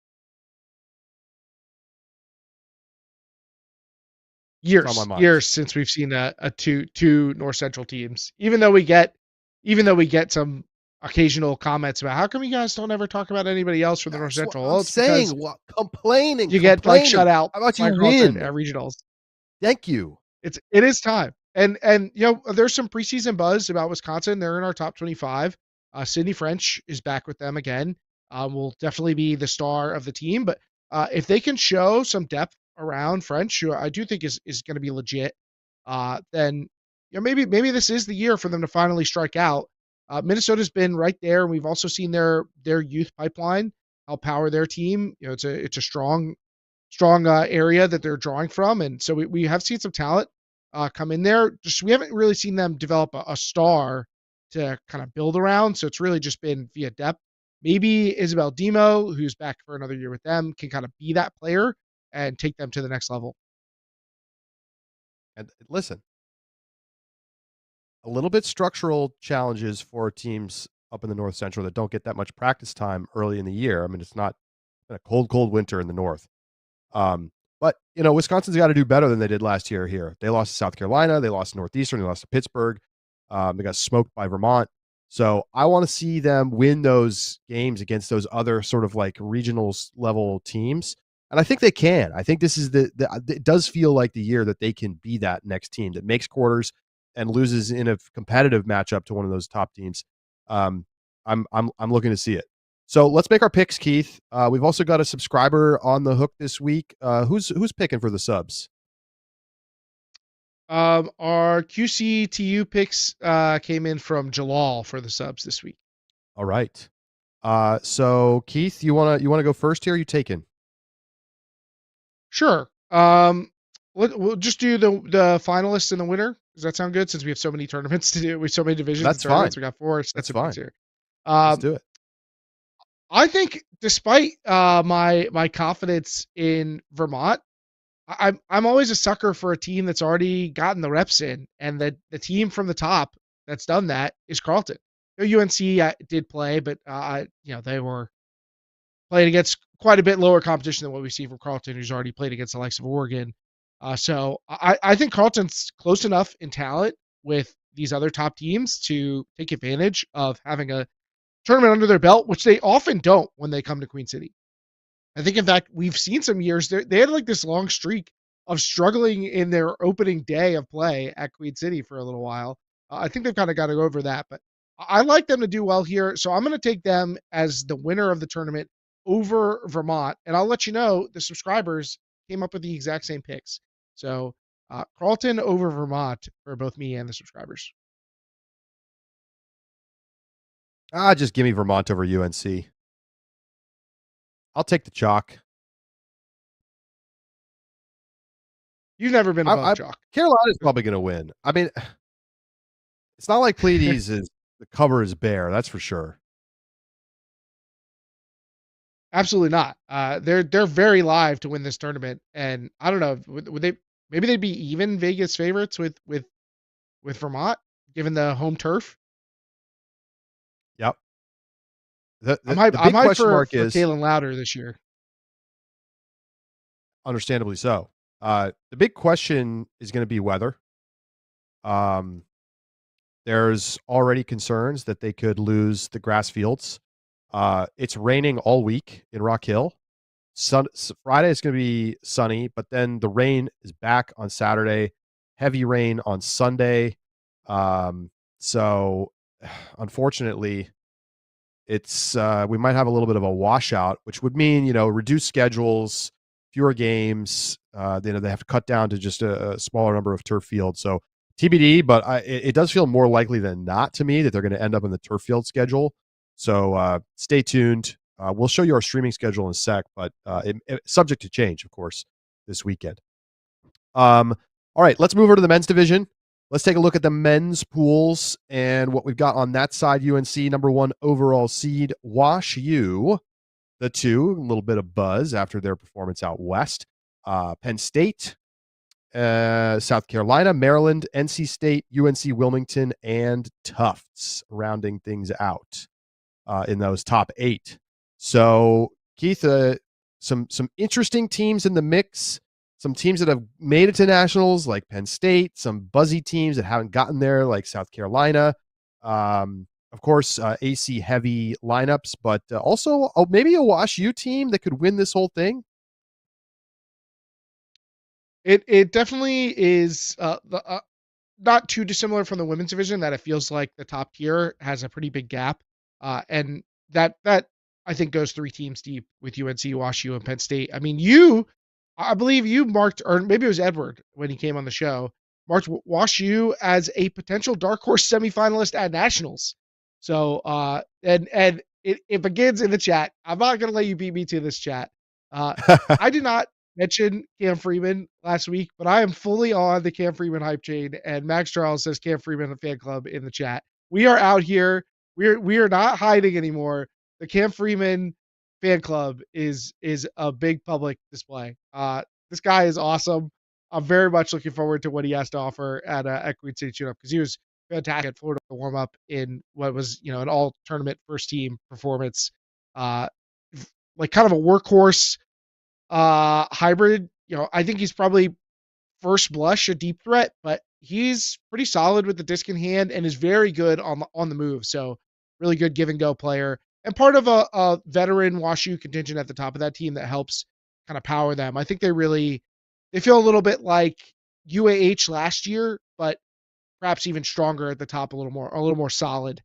Years since we've seen a two North Central teams. Even though we get some occasional comments about how come you guys don't ever talk about anybody else from the North Central? Well, it's saying complaining. You get like shut out. How about you win at regionals? Thank you. It is time. And there's some preseason buzz about Wisconsin. They're in our top 25. Sydney French is back with them again. Will definitely be the star of the team. But if they can show some depth around French, who I do think is going to be legit, then maybe this is the year for them to finally strike out. Minnesota's been right there, and we've also seen their youth pipeline help power their team. It's a strong area that they're drawing from, and so we have seen some talent come in there. Just we haven't really seen them develop a star to kind of build around. So it's really just been via depth. Maybe Isabel Demo, who's back for another year with them, can kind of be that player and take them to the next level. And listen, a little bit structural challenges for teams up in the North Central that don't get that much practice time early in the year. I mean, it's not been a cold winter in the North. But, Wisconsin's got to do better than they did last year here. They lost to South Carolina. They lost to Northeastern. They lost to Pittsburgh. They got smoked by Vermont. So I want to see them win those games against those other sort of like regionals level teams. And I think they can. I think this is it does feel like the year that they can be that next team that makes quarters and loses in a competitive matchup to one of those top teams. I'm looking to see it. So let's make our picks, Keith. We've also got a subscriber on the hook this week. Who's picking for the subs? Our QCTU picks came in from Jalal for the subs this week. All right. So Keith, you wanna go first here? Or you taking? Sure. We'll just do the finalists and the winner. Does that sound good? Since we have so many tournaments to do, we have so many divisions. That's fine. We got 4 sets of points here. Let's do it. I think, despite my confidence in Vermont, I'm always a sucker for a team that's already gotten the reps in, and the team from the top that's done that is Carleton. UNC did play, but they were playing against quite a bit lower competition than what we see from Carleton, who's already played against the likes of Oregon. So I think Carleton's close enough in talent with these other top teams to take advantage of having a tournament under their belt, which they often don't when they come to Queen City. I think, in fact, we've seen some years they had like this long streak of struggling in their opening day of play at Queen City for a little while. I think they've kind of got to go over that, but I like them to do well here. So I'm going to take them as the winner of the tournament over Vermont. And I'll let you know, the subscribers came up with the exact same picks. So Carleton over Vermont for both me and the subscribers. Just give me Vermont over UNC. I'll take the chalk. You've never been above chalk. Carolina's probably going to win. I mean, it's not like Pleiades is the cover is bare. That's for sure. Absolutely not. They're very live to win this tournament, and I don't know, would they? Maybe they'd be even Vegas favorites with Vermont, given the home turf. Yep. I'm The hyped big question for mark is, Kalen Louder this year. understandably so. The big question is going to be weather. Um, there's already concerns that they could lose the grass fields. It's raining all week in Rock Hill. Friday is going to be sunny, but then the rain is back on Saturday. Heavy rain on Sunday. So, unfortunately, it's we might have a little bit of a washout, which would mean reduced schedules, fewer games. They have to cut down to just a smaller number of turf fields. So TBD, but it does feel more likely than not to me that they're going to end up in the turf field schedule. So stay tuned. We'll show you our streaming schedule in a sec, but subject to change, of course, this weekend. All right, let's move over to the men's division. Let's take a look at the men's pools and what we've got on that side. UNC, number 1 overall seed. Wash U, the 2, a little bit of buzz after their performance out west. Penn State, South Carolina, Maryland, NC State, UNC Wilmington, and Tufts, rounding things out in those top 8. So, Keith, some interesting teams in the mix. Some teams that have made it to nationals, like Penn State. Some buzzy teams that haven't gotten there, like South Carolina. Of course, AC heavy lineups, but also maybe a Wash U team that could win this whole thing. It definitely is not too dissimilar from the women's division, that it feels like the top tier has a pretty big gap, and that I think goes 3 teams deep with UNC, Wash U, and Penn State. I mean, I believe you marked, or maybe it was Edward when he came on the show, marked Wash U as a potential dark horse semifinalist at nationals. So, and it begins in the chat. I'm not going to let you beat me to this chat. I did not mention Cam Freeman last week, but I am fully on the Cam Freeman hype chain, and Max Charles says Cam Freeman fan club in the chat. We are out here. We are not hiding anymore. The Cam Freeman fan club is a big public display. This guy is awesome. I'm very much looking forward to what he has to offer at Queen City Tune-Up, because he was fantastic at Florida warm up in what was an all tournament first team performance. Like kind of a workhorse hybrid. I think he's probably first blush a deep threat, but he's pretty solid with the disc in hand and is very good on the move. So really good give and go player, and part of a veteran WashU contingent at the top of that team that helps kind of power them. I think they feel a little bit like UAH last year, but perhaps even stronger at the top, a little more solid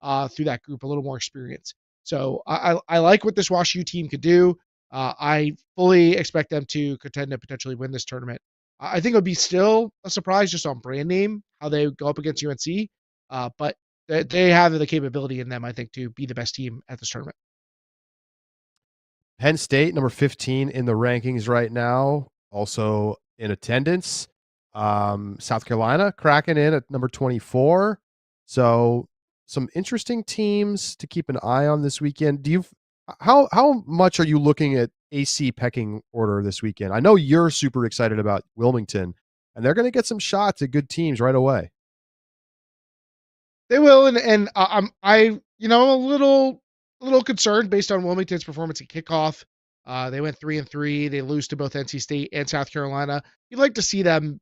through that group, a little more experience. So I like what this WashU team could do. I fully expect them to contend to potentially win this tournament. I think it would be still a surprise just on brand name, how they go up against UNC, but they have the capability in them, I think, to be the best team at this tournament. Penn State, number 15 in the rankings right now, also in attendance. South Carolina cracking in at number 24. So some interesting teams to keep an eye on this weekend. How much are you looking at AC pecking order this weekend? I know you're super excited about Wilmington, and they're going to get some shots at good teams right away. They will, and I'm a little concerned based on Wilmington's performance at kickoff. They went 3-3. They lose to both NC State and South Carolina. You'd like to see them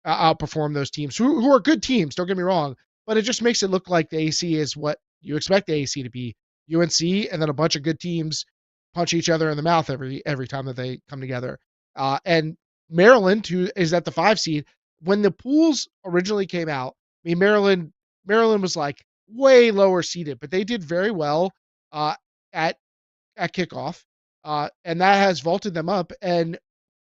outperform those teams who are good teams. Don't get me wrong, but it just makes it look like the AC is what you expect the AC to be. UNC and then a bunch of good teams punch each other in the mouth every time that they come together. And Maryland, who is at the 5 seed, when the pools originally came out, I mean, Maryland was like way lower seeded, but they did very well at kickoff, and that has vaulted them up. And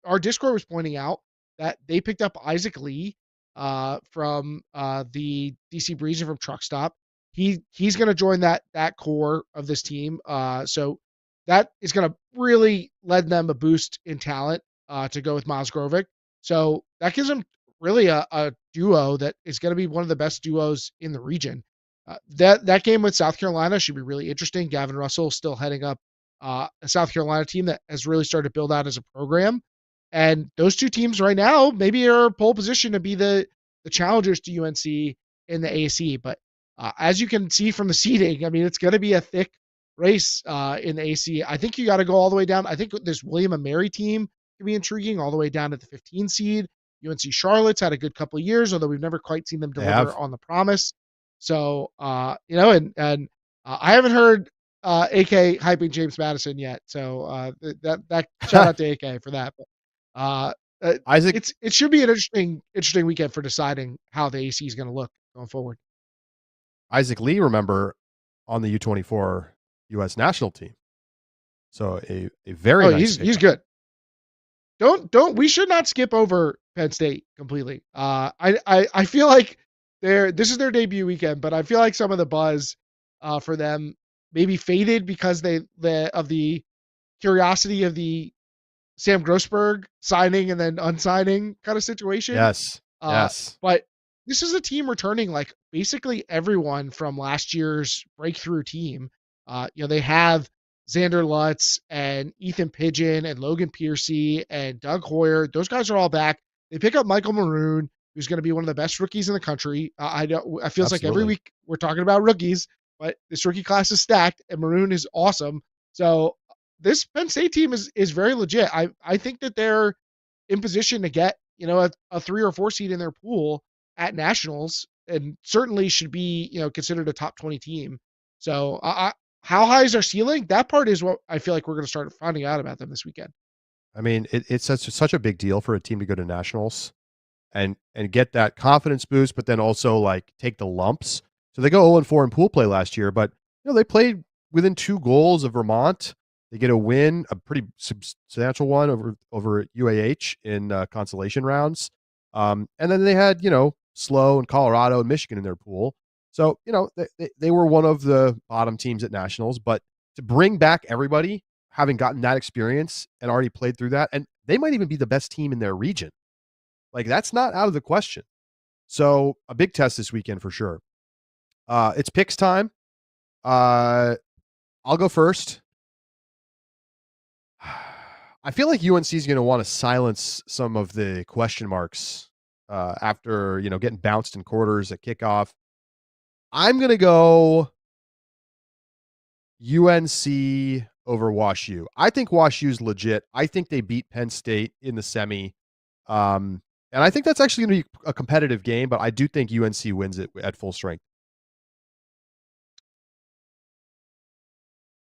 our Discord was pointing out that they picked up Isaac Lee from the DC Breeze and from Truck Stop. He's going to join that core of this team. So that is going to really lend them a boost in talent to go with Miles Grovick. So that gives them really a duo that is going to be one of the best duos in the region. That game with South Carolina should be really interesting. Gavin Russell still heading up a South Carolina team that has really started to build out as a program. And those two teams right now maybe are pole position to be the challengers to UNC in the AAC. But As you can see from the seeding, I mean, it's going to be a thick race in the AC. I think you got to go all the way down. I think this William and Mary team can be intriguing all the way down to the 15 seed. UNC Charlotte's had a good couple of years, although we've never quite seen them deliver on the promise. So, and I haven't heard AK hyping James Madison yet. So that shout out to AK for that. But Isaac, it should be an interesting weekend for deciding how the AC is going to look going forward. Isaac Lee, remember, on the U24 U.S. national team. So a very nice he's good. We should not skip over Penn State completely. I feel like this is their debut weekend, but I feel like some of the buzz for them maybe faded because of the curiosity of the Sam Grossberg signing and then unsigning kind of situation. Yes. But this is a team returning like basically everyone from last year's breakthrough team. They have Xander Lutz and Ethan Pigeon and Logan Piercy and Doug Hoyer. Those guys are all back. They pick up Michael Maroon, who's going to be one of the best rookies in the country. I feels like every week we're talking about rookies, but this rookie class is stacked and Maroon is awesome. So this Penn State team is very legit. I think that they're in position to get, a 3 or 4 seed in their pool at nationals and certainly should be, considered a top 20 team. So how high is their ceiling? That part is what I feel like we're going to start finding out about them this weekend. I mean, it's such a big deal for a team to go to nationals and get that confidence boost, but then also like take the lumps. So they go 0-4 in pool play last year, but they played within 2 goals of Vermont. They get a win, a pretty substantial one over UAH in consolation rounds. And then they had, SLO and Colorado and Michigan in their pool. So, they were one of the bottom teams at nationals, but to bring back everybody, having gotten that experience and already played through that, and they might even be the best team in their region. Like, that's not out of the question. So a big test this weekend for sure. It's picks time. I'll go first. I feel like UNC is going to want to silence some of the question marks after, getting bounced in quarters at kickoff. I'm going to go UNC over WashU. I think WashU's legit. I think they beat Penn State in the semi. And I think that's actually going to be a competitive game, but I do think UNC wins it at full strength.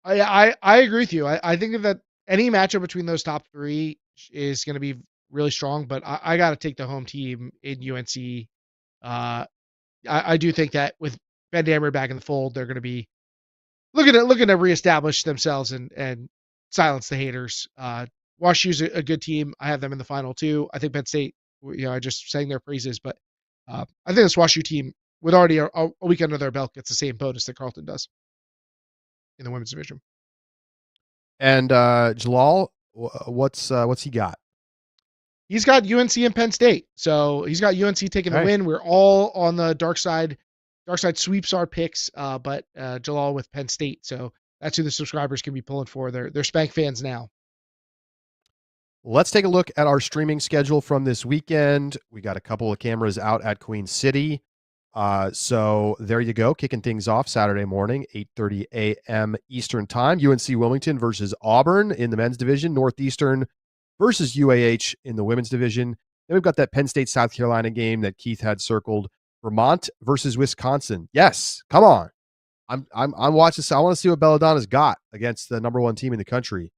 I agree with you. I think that any matchup between those top 3 is going to be really strong, but I got to take the home team in UNC. I do think that with Ben Dameron back in the fold, they're going to be looking to reestablish themselves and silence the haters. WashU's a good team. I have them in the final 2. I think Penn State, I just sang their praises, but I think this WashU team with already a week under their belt gets the same bonus that Carleton does in the women's division. And Jalal, what's he got? He's got UNC and Penn State. So he's got UNC taking the win. We're all on the dark side. Dark side sweeps our picks, but Jalal with Penn State. So that's who the subscribers can be pulling for. They're Spank fans now. Let's take a look at our streaming schedule from this weekend. We got a couple of cameras out at Queen City. So there you go, kicking things off Saturday morning, 8:30 a.m. Eastern time. UNC Wilmington versus Auburn in the men's division. Northeastern versus UAH in the women's division. Then we've got that Penn State South Carolina game that Keith had circled. Vermont versus Wisconsin. Yes, come on. I'm watching this. I want to see what Belladonna's got against the number 1 team in the country.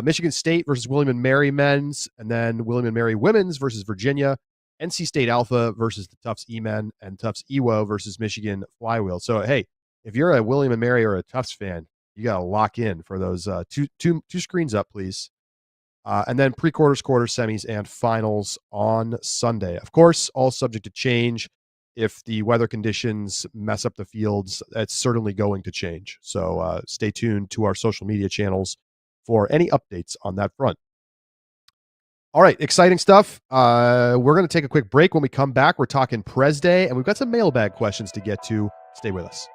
Michigan State versus William and Mary men's, and then William and Mary women's versus Virginia. NC State Alpha versus the Tufts E-Men, and Tufts EWO versus Michigan Flywheel. So, hey, if you're a William and Mary or a Tufts fan, you got to lock in for those two screens up, please. And then pre-quarters, quarters, semis, and finals on Sunday. Of course, all subject to change. If the weather conditions mess up the fields, that's certainly going to change. So stay tuned to our social media channels for any updates on that front. All right, exciting stuff. We're going to take a quick break. When we come back, we're talking Prez Day, and we've got some mailbag questions to get to. Stay with us.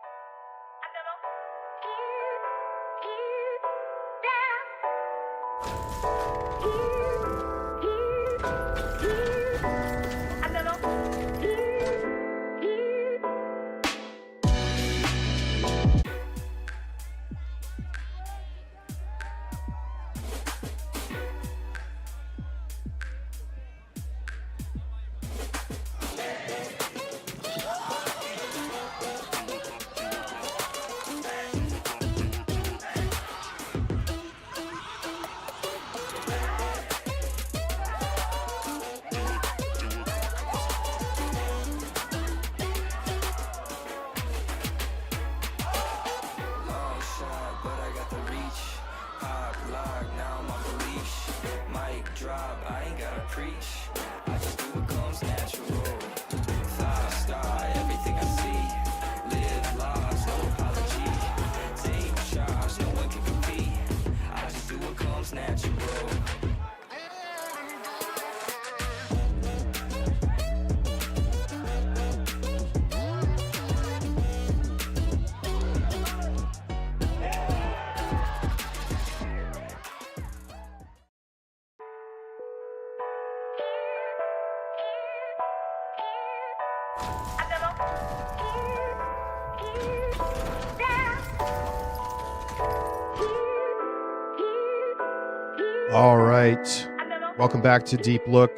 All right. Welcome back to Deep Look.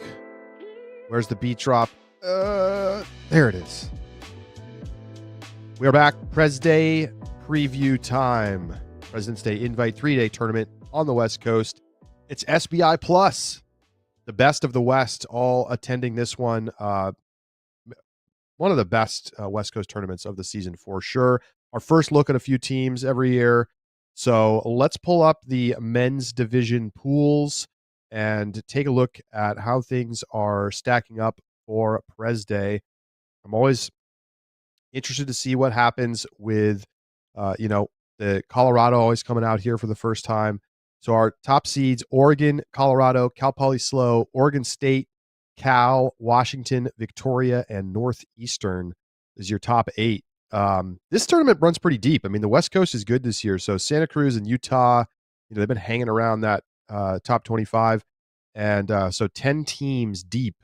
Where's the beat drop? There it is. We are back. Prez Day preview time. President's Day Invite 3-day tournament on the West Coast. It's SBI Plus, the best of the West, all attending this one. One of the best West Coast tournaments of the season for sure. Our first look at a few teams every year. So let's pull up the men's division pools and take a look at how things are stacking up for Prez Day. I'm always interested to see what happens with, the Colorado always coming out here for the first time. So our top seeds, Oregon, Colorado, Cal Poly SLO, Oregon State, Cal, Washington, Victoria, and Northeastern is your top 8. This tournament runs pretty deep. I mean, the West Coast is good this year. So Santa Cruz and Utah, they've been hanging around that top 25. And so 10 teams deep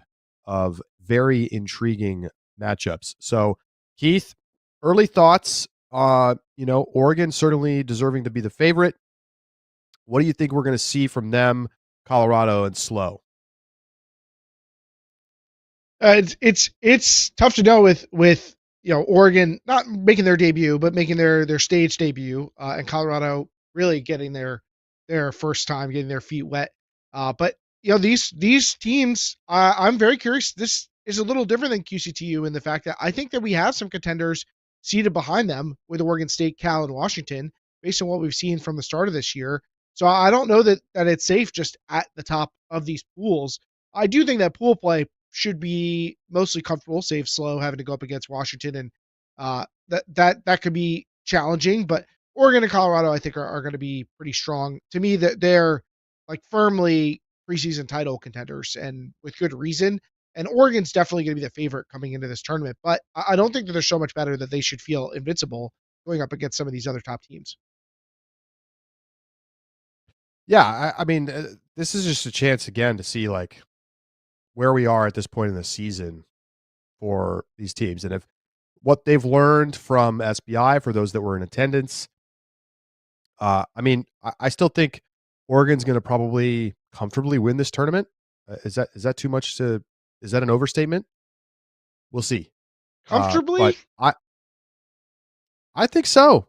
of very intriguing matchups. So Keith, early thoughts, Oregon certainly deserving to be the favorite. What do you think we're going to see from them, Colorado and SLO? It's tough to know with Oregon not making their debut, but making their stage debut, and Colorado really getting their first time getting their feet wet. But these teams, I'm very curious. This is a little different than QCTU in the fact that I think that we have some contenders seated behind them with Oregon State, Cal, and Washington, based on what we've seen from the start of this year. So I don't know that it's safe just at the top of these pools. I do think that pool play should be mostly comfortable, save SLO having to go up against Washington, and that could be challenging. But Oregon and Colorado, I think, are going to be pretty strong. To me, that they're like firmly preseason title contenders, and with good reason. And Oregon's definitely going to be the favorite coming into this tournament. But I don't think that they're so much better that they should feel invincible going up against some of these other top teams. Yeah, I mean, this is just a chance again to see like where we are at this point in the season for these teams, and if what they've learned from SBI for those that were in attendance. I mean, I still think Oregon's going to probably comfortably win this tournament. Is that too much to? Is that an overstatement? We'll see. Comfortably? But I think so.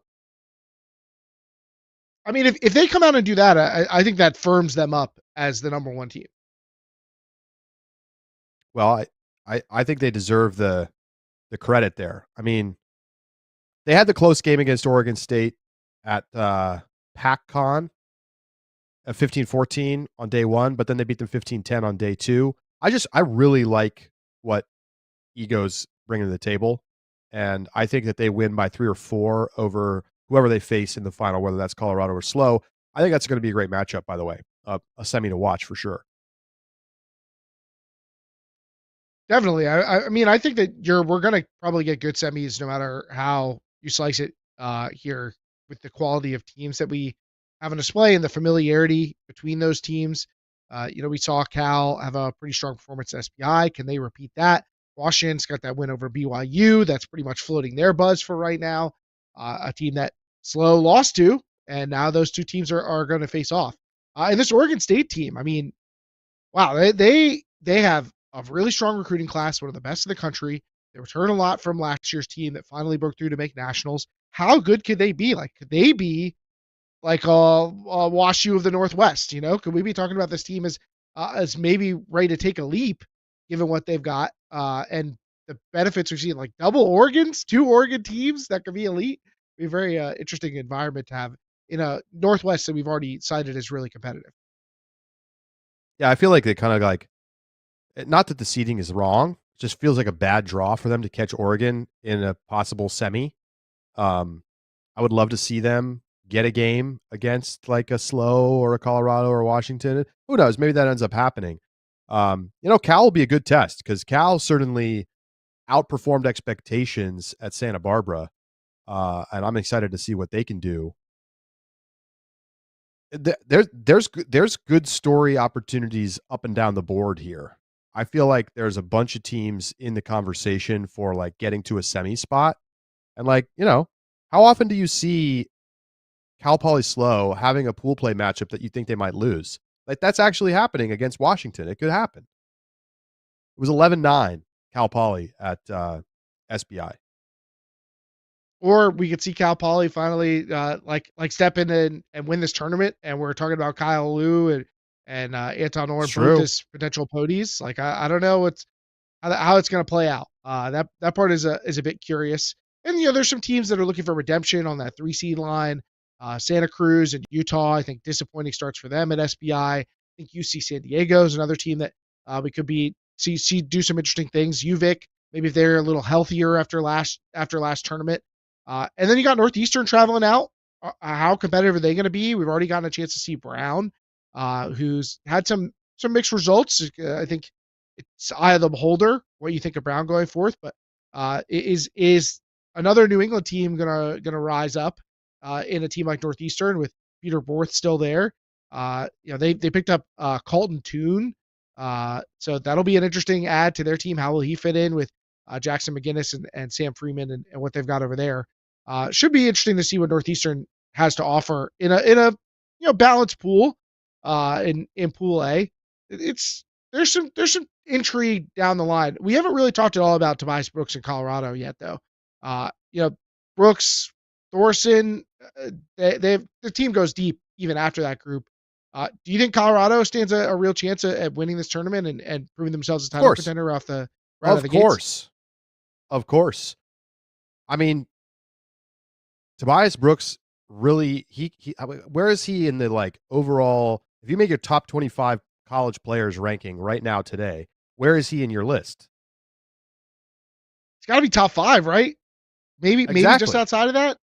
I mean, if they come out and do that, I think that firms them up as the number one team. Well, I think they deserve the credit there. I mean, they had the close game against Oregon State at PacCon at 15-14 on day 1, but then they beat them 15-10 on day 2. I really like what Ego's bringing to the table, and I think that they win by 3 or 4 over whoever they face in the final, whether that's Colorado or SLO. I think that's going to be a great matchup, by the way. A semi to watch for sure. Definitely. I mean, I think that we're going to probably get good semis no matter how you slice it here with the quality of teams that we have on display and the familiarity between those teams. We saw Cal have a pretty strong performance at SBI. Can they repeat that? Washington's got that win over BYU. That's pretty much floating their buzz for right now. A team that SLO lost to, and now those two teams are going to face off. And this Oregon State team, I mean, wow, they have a really strong recruiting class, one of the best in the country. They return a lot from last year's team that finally broke through to make nationals. How good could they be? Like, could they be like a WashU of the Northwest? Could we be talking about this team as maybe ready to take a leap, given what they've got and the benefits we've seen, like double Oregons, 2 Oregon teams that could be elite? It'd be a very interesting environment to have in a Northwest that we've already cited as really competitive. Yeah, I feel like they kind of like Not that the seeding is wrong, it just feels like a bad draw for them to catch Oregon in a possible semi. Um, I would love to see them get a game against like a SLO or a Colorado or Washington. Who knows? Maybe that ends up happening. Cal will be a good test because Cal certainly outperformed expectations at Santa Barbara, and I'm excited to see what they can do. There's good story opportunities up and down the board here. I feel like there's a bunch of teams in the conversation for like getting to a semi spot, and how often do you see Cal Poly SLO having a pool play matchup that you think they might lose? Like that's actually happening against Washington. It could happen. It was 11-9 Cal Poly at SBI. Or we could see Cal Poly finally like step in and win this tournament. And we're talking about Kyle Liu and Anton Orr, both as potential podies. Like I don't know how it's going to play out. That part is a bit curious. And there's some teams that are looking for redemption on that 3 seed line. Santa Cruz and Utah, I think disappointing starts for them at SBI. I think UC San Diego is another team that we could see do some interesting things. UVic, maybe if they're a little healthier after last tournament. And then you got Northeastern traveling out. How competitive are they going to be? We've already gotten a chance to see Brown, who's had some mixed results. I think it's eye of the beholder what you think of Brown going forth, but is another New England team gonna rise up in a team like Northeastern with Peter Borth still there? They picked up Colton Toon, so that'll be an interesting add to their team. How will he fit in with Jackson McGinnis and Sam Freeman and what they've got over there? Should be interesting to see what Northeastern has to offer in a balanced pool in Pool A. There's some intrigue down the line. We haven't really talked at all about Tobias Brooks in Colorado yet, though. Brooks, Thorson, the team goes deep even after that group. Do you think Colorado stands a real chance at winning this tournament and proving themselves as title contender off the out of the gates? Of course. I mean, Tobias Brooks really where is he in the like overall? If you make your top 25 college players ranking right now today, where is he in your list? It's got to be top 5, right? Maybe just outside of that.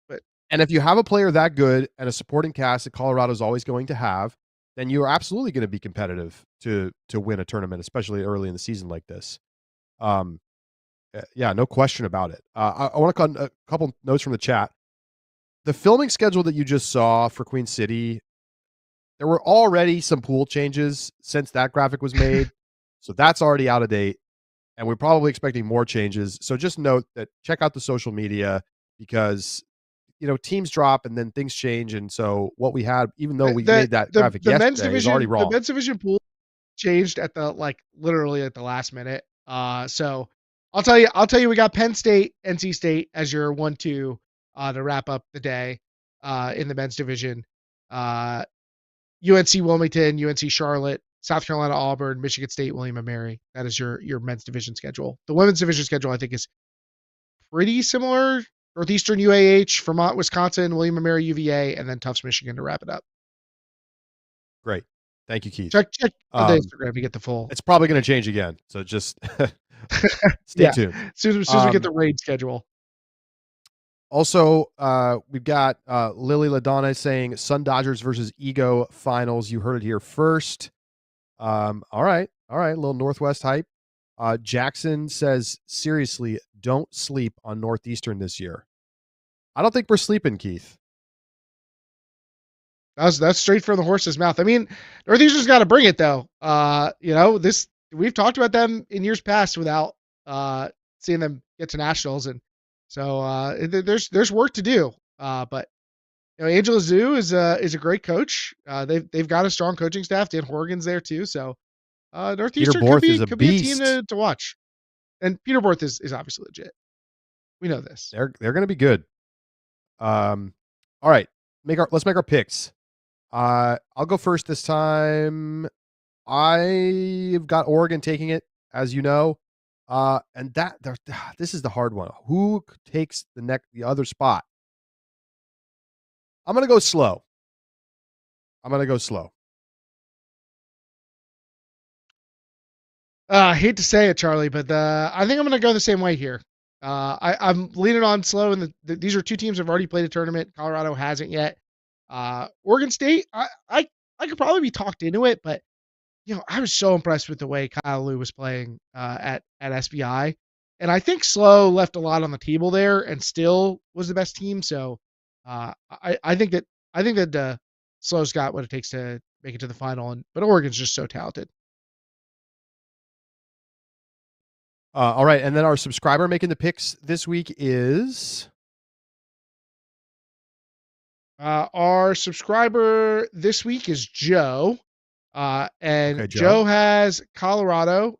And if you have a player that good and a supporting cast that Colorado's always going to have, then you are absolutely going to be competitive to win a tournament, especially early in the season like this. Yeah, no question about it. I want to cut a couple notes from the chat. The filming schedule that you just saw for Queen City, there were already some pool changes since that graphic was made. So that's already out of date. And we're probably expecting more changes. So just note that check out the social media because, teams drop and then things change. And so what we had, even though we made that graphic yesterday, is already wrong. The men's division pool changed at literally at the last minute. So I'll tell you, we got Penn State, NC State as your 1-2 to wrap up the day in the men's division. UNC Wilmington, UNC Charlotte, South Carolina Auburn, Michigan State, William & Mary. That is your men's division schedule. The women's division schedule I think is pretty similar. Northeastern UAH, Vermont, Wisconsin, William & Mary UVA, and then Tufts, Michigan to wrap it up. Great. Thank you, Keith. Check on the Instagram to get the full. It's probably going to change again. So just stay tuned. As soon as we get the raid schedule. Also, we've got Lily LaDonna saying Sun Dodgers versus Ego finals. You heard it here first. All right. A little Northwest hype. Jackson says, seriously, don't sleep on Northeastern this year. I don't think we're sleeping, Keith. That's straight from the horse's mouth. I mean, Northeastern's got to bring it though. We've talked about them in years past without seeing them get to nationals, and so there's work to do. But Angela Zhu is a great coach. They've got a strong coaching staff. Dan Horgan's there too. So Northeastern could be a team to watch. And Peter Borth is obviously legit. We know this. They're going to be good. All right, let's make our picks. I'll go first this time. I've got Oregon taking it, as you know, and this is the hard one. Who takes the other spot? I'm going to go slow. I hate to say it, Charlie, but I think I'm going to go the same way here. I'm leaning on slow, and these are two teams that have already played a tournament. Colorado hasn't yet. Oregon State, I could probably be talked into it, but I was so impressed with the way Kyle Lue was playing at SBI, and I think Slow left a lot on the table there, and still was the best team. So I think that Slow's got what it takes to make it to the final, but Oregon's just so talented. All right, and then our subscriber making the picks this week is Our subscriber this week is Joe. And Okay, Joe has Colorado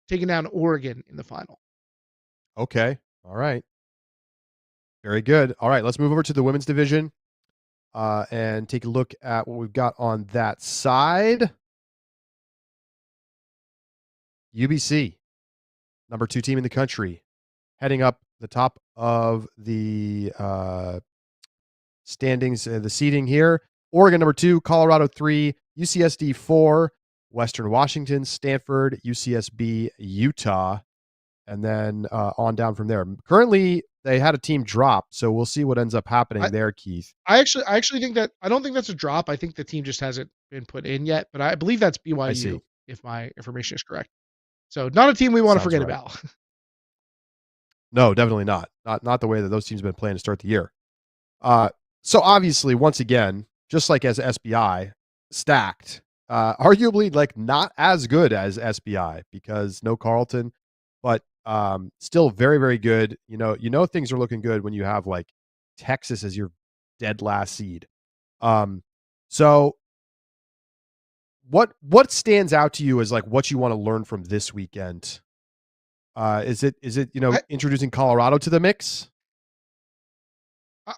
taking down Oregon in the final. okay. All right. Very good. All right, let's move over to the women's division and take a look at what we've got on that side. UBC, number 2 team in the country, heading up the top of the standings, the seeding here. Oregon, number 2, Colorado 3, UCSD 4, Western Washington, Stanford, UCSB, Utah, and then on down from there. Currently, they had a team drop, so we'll see what ends up happening there, Keith. I actually think that I don't think that's a drop. I think the team just hasn't been put in yet, but I believe that's BYU, if my information is correct. So not a team we want to forget about. No, definitely not. Not the way that those teams have been playing to start the year. So obviously, once again, just like as SBI, stacked. Arguably, like not as good as SBI because no Carleton, but still very, very good. You know things are looking good when you have like Texas as your dead last seed. So what stands out to you as like what you want to learn from this weekend? Is it introducing Colorado to the mix?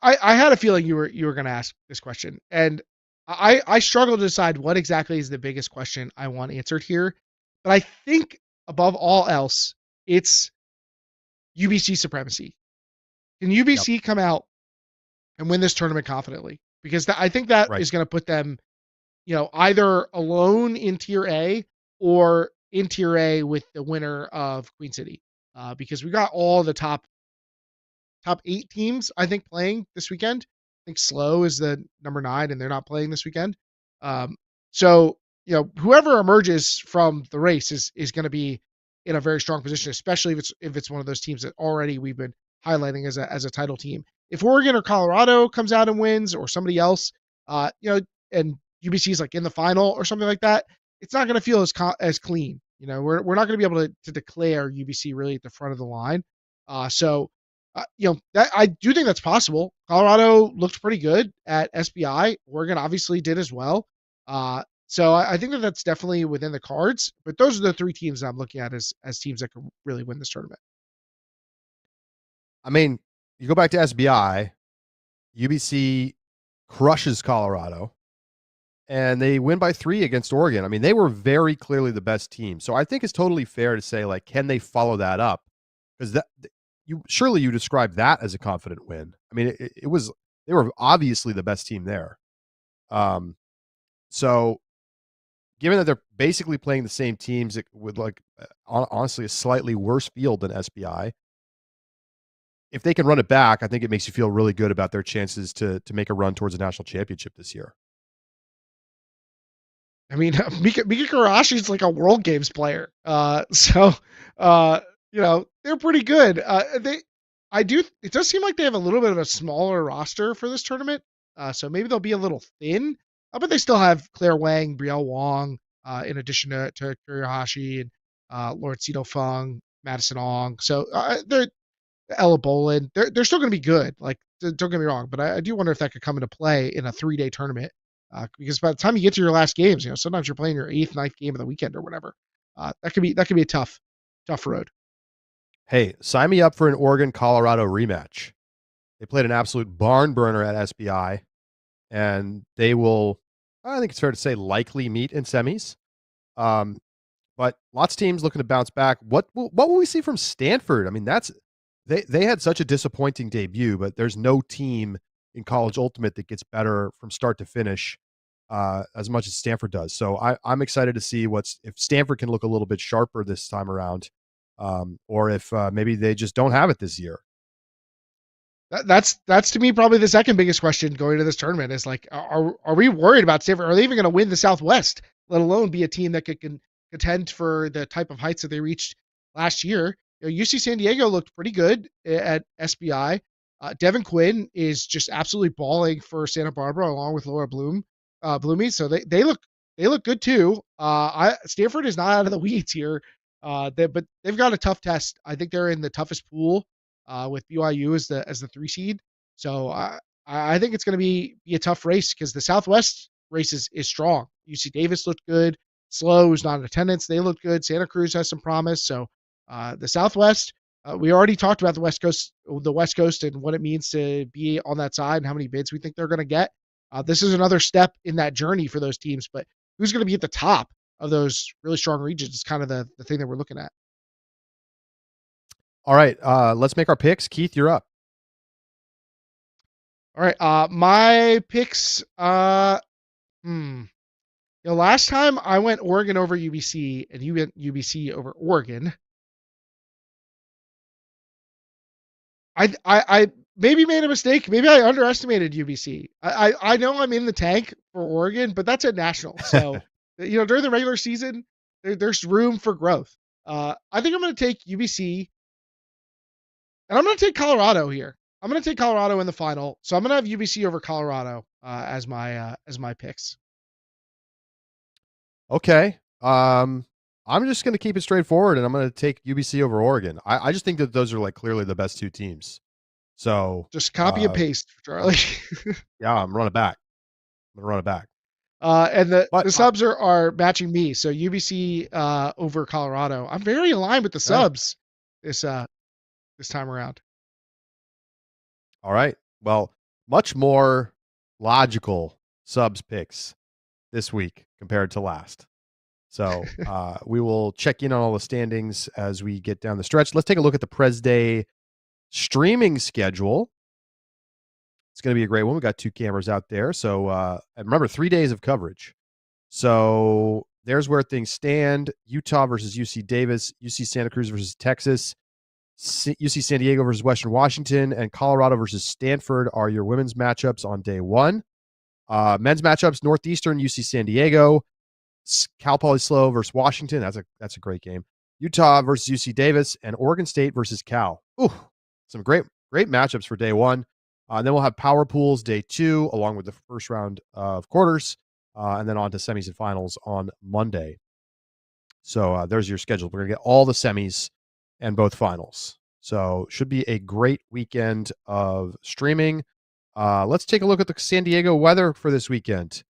I had a feeling you were going to ask this question, and I struggle to decide what exactly is the biggest question I want answered here. But I think above all else, it's UBC supremacy. Can UBC come out and win this tournament confidently? Because I think that is going to put them, either alone in Tier A or in Tier A with the winner of Queen City. Because we got all the top 8 teams, I think, playing this weekend. I think Slow is the number 9, and they're not playing this weekend. So whoever emerges from the race is going to be in a very strong position, especially if it's one of those teams that already we've been highlighting as a title team. If Oregon or Colorado comes out and wins, or somebody else, and UBC is like in the final or something like that, it's not going to feel as clean. We're not going to be able to declare UBC really at the front of the line. That I do think that's possible. Colorado looked pretty good at SBI. Oregon obviously did as well. So I think that's definitely within the cards. But those are the 3 teams I'm looking at as teams that could really win this tournament. I mean, you go back to SBI, UBC crushes Colorado, and they win by 3 against Oregon. I mean, they were very clearly the best team. So I think it's totally fair to say, like, can they follow that up? Because you described that as a confident win. I mean, they were obviously the best team there. So given that they're basically playing the same teams with like honestly a slightly worse field than SBI, if they can run it back, I think it makes you feel really good about their chances to make a run towards a national championship this year. I mean, Mika Karashi is like a World Games player. They're pretty good. It does seem like they have a little bit of a smaller roster for this tournament. So maybe they'll be a little thin. But they still have Claire Wang, Brielle Wong, in addition to Kurahashi and Lawrence Cito Fung, Madison Ong. So they're Ella Bolin. They're still going to be good. Like, don't get me wrong, but I do wonder if that could come into play in a 3-day tournament. Because by the time you get to your last games, sometimes you're playing your 8th, 9th game of the weekend or whatever. That could be a tough road. Hey, sign me up for an Oregon-Colorado rematch. They played an absolute barn burner at SBI, and they will, I think it's fair to say, likely meet in semis. But lots of teams looking to bounce back. What will we see from Stanford? I mean, they had such a disappointing debut, but there's no team in College Ultimate that gets better from start to finish. as much as Stanford does. So I'm excited to see if Stanford can look a little bit sharper this time around, or if maybe they just don't have it this year. That's to me probably the second biggest question going to this tournament is like, are we worried about Stanford? Are they even going to win the Southwest, let alone be a team that could contend for the type of heights that they reached last year? UC San Diego looked pretty good at SBI. Devin Quinn is just absolutely balling for Santa Barbara along with Laura Bloomy. So they look good too. Stanford is not out of the weeds here, but they've got a tough test. I think they're in the toughest pool with BYU as the 3 seed. So I think it's going to be a tough race because the Southwest race is strong. UC Davis looked good. Slow, who's not in attendance, they looked good. Santa Cruz has some promise. So the Southwest, we already talked about the West Coast and what it means to be on that side and how many bids we think they're going to get. This is another step in that journey for those teams, but who's going to be at the top of those really strong regions is kind of the thing that we're looking at. All right, let's make our picks. Keith, you're up. All right, my picks. Last time I went Oregon over UBC, and you went UBC over Oregon. I maybe made a mistake. Maybe I underestimated UBC. I know I'm in the tank for Oregon, but that's at national. So during the regular season, there's room for growth. I think I'm going to take UBC. And I'm going to take Colorado here. I'm going to take Colorado in the final. So I'm going to have UBC over Colorado as my picks. Okay. I'm just going to keep it straightforward, and I'm going to take UBC over Oregon. I just think that those are like clearly the best 2 teams. So just copy and paste, Charlie. Yeah, I'm running back. And the subs are matching me. So UBC over Colorado. I'm very aligned with the subs this time around. All right. Well, much more logical subs picks this week compared to last. So we will check in on all the standings as we get down the stretch. Let's take a look at the Prez Day streaming schedule. It's going to be a great one. We got 2 cameras out there. So and remember, 3 days of coverage. So there's where things stand. Utah versus UC Davis, UC Santa Cruz versus Texas, UC San Diego versus Western Washington, and Colorado versus Stanford are your women's matchups on day 1. Men's matchups: Northeastern, UC San Diego, Cal Poly SLO versus Washington. That's a great game. Utah versus UC Davis, and Oregon State versus Cal. Ooh, some great matchups for day 1. Then we'll have power pools day 2, along with the first round of quarters, and then on to semis and finals on Monday. So there's your schedule. We're gonna get all the semis and both finals. So should be a great weekend of streaming. Let's take a look at the San Diego weather for this weekend.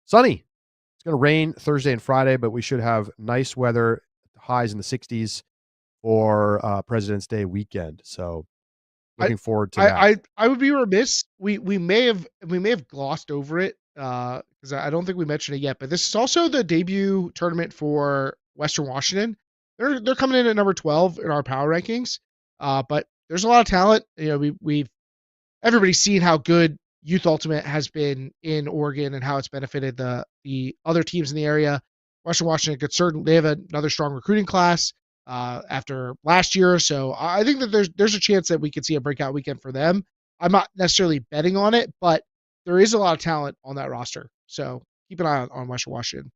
Sunny. It's going to rain Thursday and Friday, but we should have nice weather, highs in the 60s for President's Day weekend. So looking forward to that. I would be remiss. We may have glossed over it because I don't think we mentioned it yet. But this is also the debut tournament for Western Washington. They're coming in at number 12 in our power rankings. But there's a lot of talent. Everybody's seen how good Youth Ultimate has been in Oregon and how it's benefited the other teams in the area. Western Washington they have another strong recruiting class after last year. So I think that there's a chance that we could see a breakout weekend for them. I'm not necessarily betting on it, but there is a lot of talent on that roster. So keep an eye on Western Washington.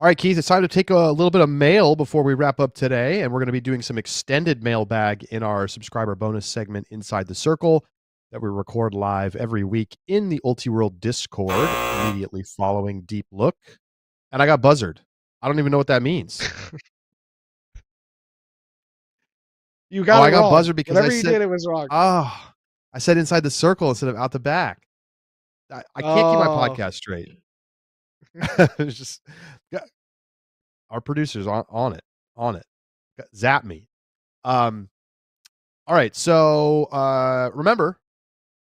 All right, Keith, it's time to take a little bit of mail before we wrap up today, and we're going to be doing some extended mailbag in our subscriber bonus segment Inside the Circle that we record live every week in the Ultiworld Discord immediately following Deep Look. And I got buzzard. I don't even know what that means. You got I got buzzard because whatever you did, it was wrong. I said Inside the Circle instead of Out the Back. I can't keep my podcast straight. It's just our producers on it. Zap me. All right. So remember,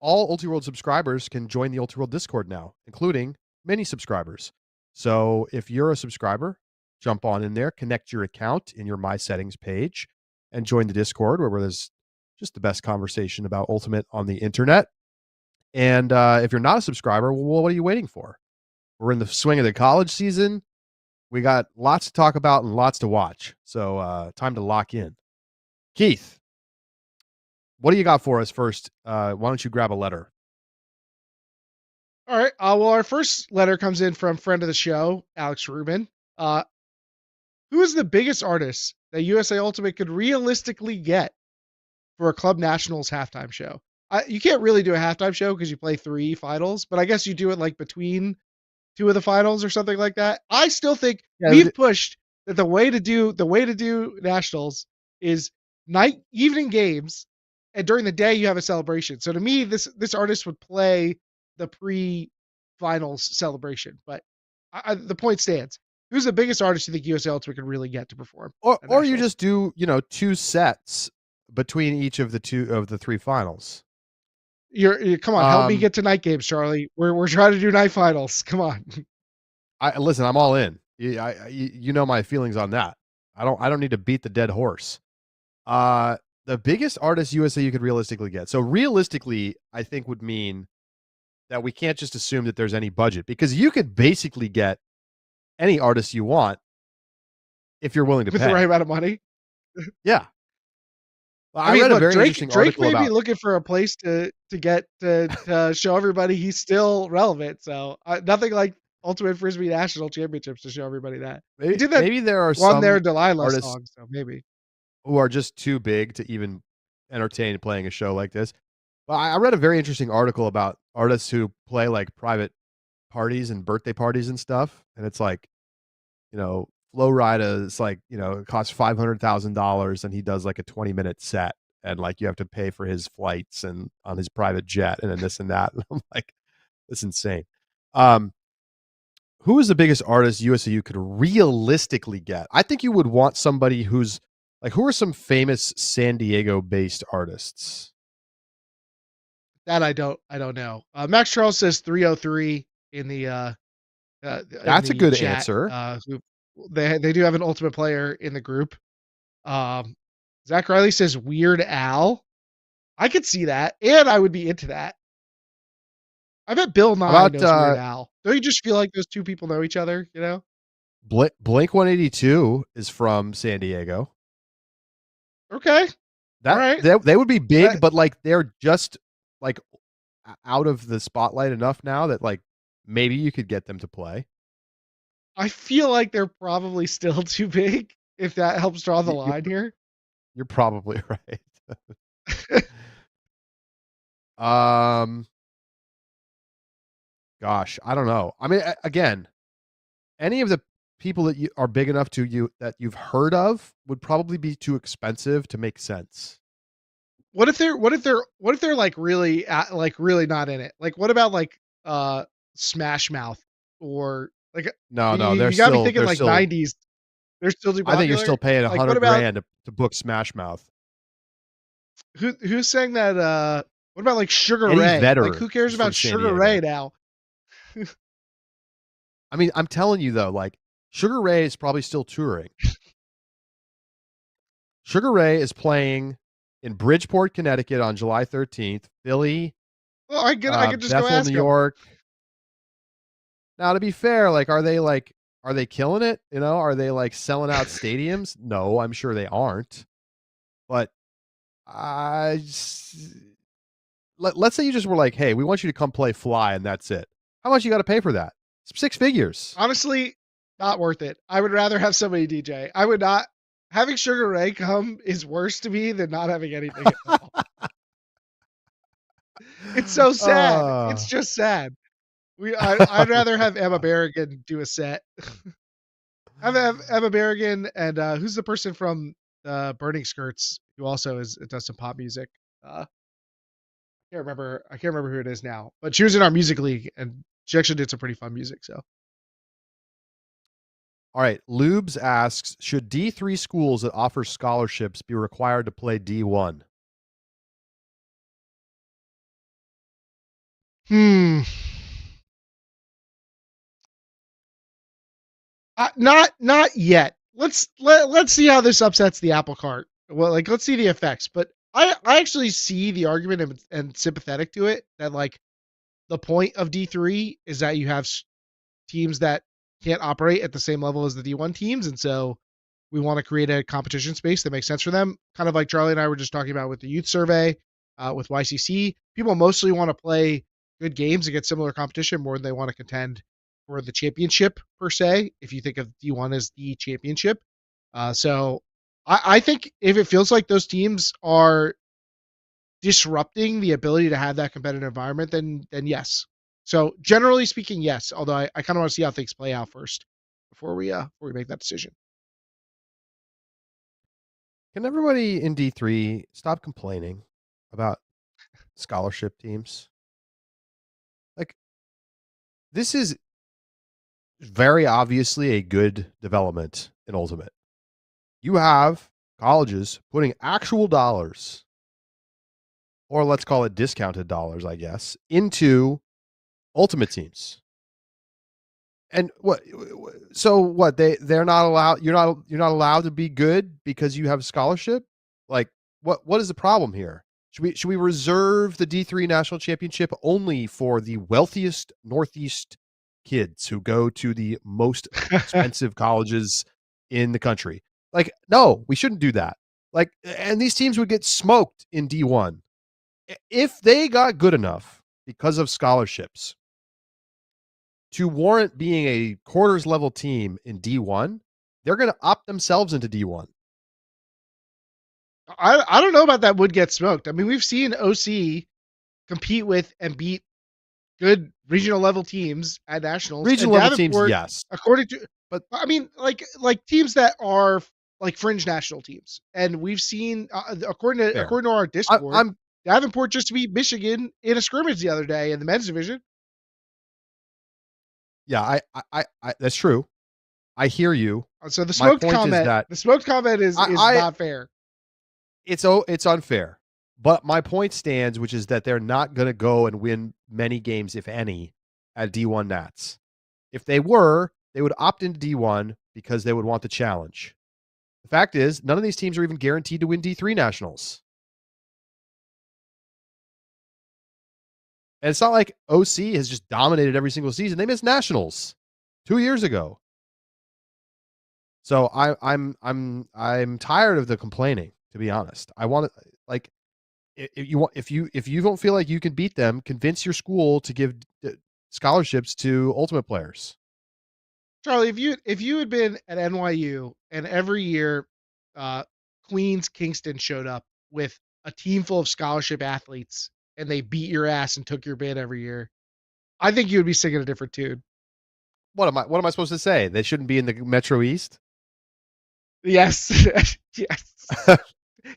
all Ultiworld subscribers can join the Ultiworld Discord now, including mini subscribers. So if you're a subscriber, jump on in there, connect your account in your My Settings page, and join the Discord where there's just the best conversation about Ultimate on the internet. And if you're not a subscriber, well, what are you waiting for? We're in the swing of the college season. We got lots to talk about and lots to watch. So time to lock in. Keith, what do you got for us first? Why don't you grab a letter? All right. Well, our first letter comes in from friend of the show, Alex Rubin. Who is the biggest artist that USA Ultimate could realistically get for a Club Nationals halftime show? You can't really do a halftime show because you play 3 finals, but I guess you do it like between 2 of the finals or something like that. I still think we've pushed that the way to do nationals is evening games, and during the day you have a celebration. So to me, this artist would play the pre-finals celebration, but the point stands. Who's the biggest artist you think USA Ultimate could really get to perform? Or you just do 2 sets between each of the 3 finals. You're come on, help me get to night games, Charlie. We're trying to do night finals. Come on. Listen, I'm all in. You know my feelings on that. I don't need to beat the dead horse. The biggest artist USA you could realistically get. So realistically, I think would mean that we can't just assume that there's any budget, because you could basically get any artist you want if you're willing to with pay the right amount of money. Yeah. Well, I mean, read a look, very interesting Drake article may be looking for a place to get to show everybody he's still relevant. So nothing like Ultimate Frisbee National Championships to show everybody that. He did that. Maybe there are one some there Delilah artists song, so maybe who are just too big to even entertain playing a show like this. But I read a very interesting article about artists who play like private parties and birthday parties and stuff, and it's like, Flo Rida is like, it costs $500,000 and he does like a 20-minute set, and like you have to pay for his flights and on his private jet and then this and that. And I'm like, that's insane. Who is the biggest artist USAU could realistically get? I think you would want somebody who's like, who are some famous San Diego based artists? that I don't know. Max Charles says 303 in the That's a good chat. answer. They do have an Ultimate player in the group. Zach Riley says Weird Al. I could see that, and I would be into that. I bet Bill Nye knows Weird Al. Don't you just feel like those two people know each other? Blink 182 is from San Diego. Okay, all right. They would be big, but like they're just like out of the spotlight enough now that like maybe you could get them to play. I feel like they're probably still too big, if that helps draw the line here. You're probably right. Gosh, I don't know. I mean, again, any of the people that are big enough that you've heard of would probably be too expensive to make sense. What if they're like really not in it? Like, what about like Smash Mouth or like? No, you you got me thinking like 90s. They're still too popular. I think you're still paying like, $100,000 to book Smash Mouth. Who's saying that? What about like Sugar Eddie Ray? Vedder Like, who cares about Sugar Ray now? I mean, I'm telling you though, like Sugar Ray is probably still touring. Sugar Ray is playing in Bridgeport, Connecticut on July 13th. Philly. Well, I could just Bethel, go ask New York. Now, to be fair, like, are they killing it? Are they like selling out stadiums? No, I'm sure they aren't. But let's say you just were like, hey, we want you to come play Fly, and that's it. How much you got to pay for that? 6 figures. Honestly, not worth it. I would rather have somebody DJ. I would not. Having Sugar Ray come is worse to me than not having anything at all. It's so sad. It's just sad. I'd rather have Emma Berrigan do a set. Have Emma Berrigan and who's the person from Burning Skirts who also does some pop music. I can't remember who it is now, but she was in our music league and she actually did some pretty fun music. So. All right. Lubes asks, should D3 schools that offer scholarships be required to play D1? Not yet. Let's see how this upsets the apple cart. Well, like, let's see the effects. But I actually see the argument and sympathetic to it that like the point of D3 is that you have teams that can't operate at the same level as the D1 teams, and so we want to create a competition space that makes sense for them. Kind of like Charlie and I were just talking about with the youth survey, with YCC. People mostly want to play good games and get similar competition more than they want to contend for the championship per se. If you think of D1 as the championship, so I think if it feels like those teams are disrupting the ability to have that competitive environment, then yes. So generally speaking, yes. Although I kind of want to see how things play out first before we make that decision. Can everybody in D3 stop complaining about scholarship teams? Like, this is very obviously a good development in Ultimate. You have colleges putting actual dollars, or let's call it discounted dollars, I guess, into Ultimate teams. And what? So what? They're not allowed. You're not allowed to be good because you have a scholarship. Like, what is the problem here? Should we reserve the D3 national championship only for the wealthiest Northeast kids who go to the most expensive colleges in the country? Like, no, we shouldn't do that. Like, and these teams would get smoked in D1 if they got good enough because of scholarships to warrant being a quarters level team in D1. They're going to opt themselves into D1. I don't know about that would get smoked. I mean, we've seen OC compete with and beat good regional level teams at nationals. Regional level teams, yes. According to, but I mean, like teams that are like fringe national teams, and we've seen according to our Discord, Davenport just beat Michigan in a scrimmage the other day in the men's division. Yeah, I that's true. I hear you. So the smoked comment is not fair. It's unfair. But my point stands, which is that they're not going to go and win many games, if any, at D1 Nats. If they were, they would opt into D1 because they would want the challenge. The fact is, none of these teams are even guaranteed to win D3 nationals. And it's not like OC has just dominated every single season. They missed nationals 2 years ago. So I'm tired of the complaining, to be honest. I want to, like, if you don't feel like you can beat them, convince your school to give scholarships to Ultimate players. Charlie, if you had been at NYU and every year Queens Kingston showed up with a team full of scholarship athletes and they beat your ass and took your bid every year, I think you would be singing a different tune. What am I supposed to say? They shouldn't be in the Metro East? Yes. Yes.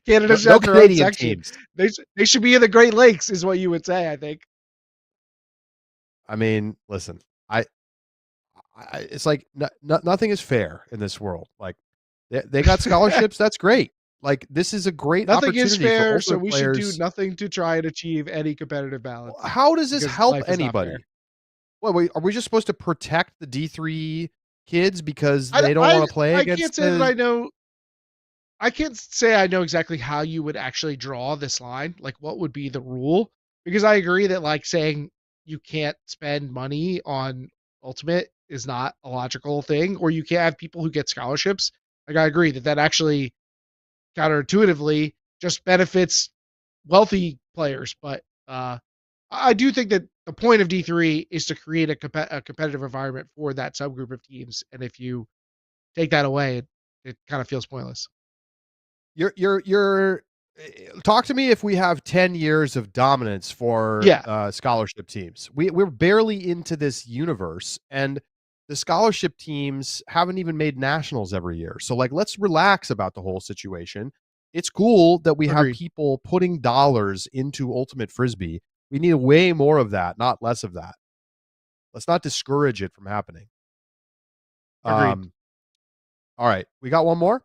Canada no Canadian teams. They should be in the Great Lakes is what you would say, I think. I mean, listen, it's like nothing is fair in this world. Like, they got scholarships. That's great. Like, this is a great opportunity. Nothing is fair, so we players. should do nothing to try and achieve any competitive balance. How does this help anybody? What, are we just supposed to protect the D3 kids because they don't want to play against? Can't say that I know. I can't say I know exactly how you would actually draw this line. Like, what would be the rule? Because I agree that, like, saying you can't spend money on Ultimate is not a logical thing, or you can't have people who get scholarships. Like, I agree that actually counterintuitively just benefits wealthy players. But I do think that the point of D3 is to create a competitive environment for that subgroup of teams. And if you take that away, it kind of feels pointless. You're talk to me if we have 10 years of dominance for scholarship teams. We're barely into this universe, and the scholarship teams haven't even made nationals every year. So, like, let's relax about the whole situation. It's cool that we have people putting dollars into Ultimate Frisbee. We need way more of that, not less of that. Let's not discourage it from happening. Agreed. All right, we got one more.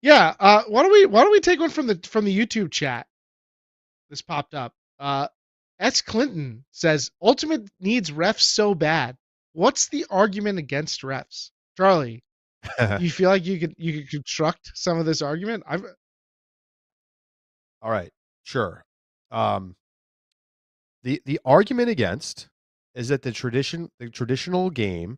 Yeah, why don't we take one from the YouTube chat? This popped up. S. Clinton says Ultimate needs refs so bad. What's the argument against refs? Charlie, do you feel like you could construct some of this argument? All right, sure. The argument against is that the traditional game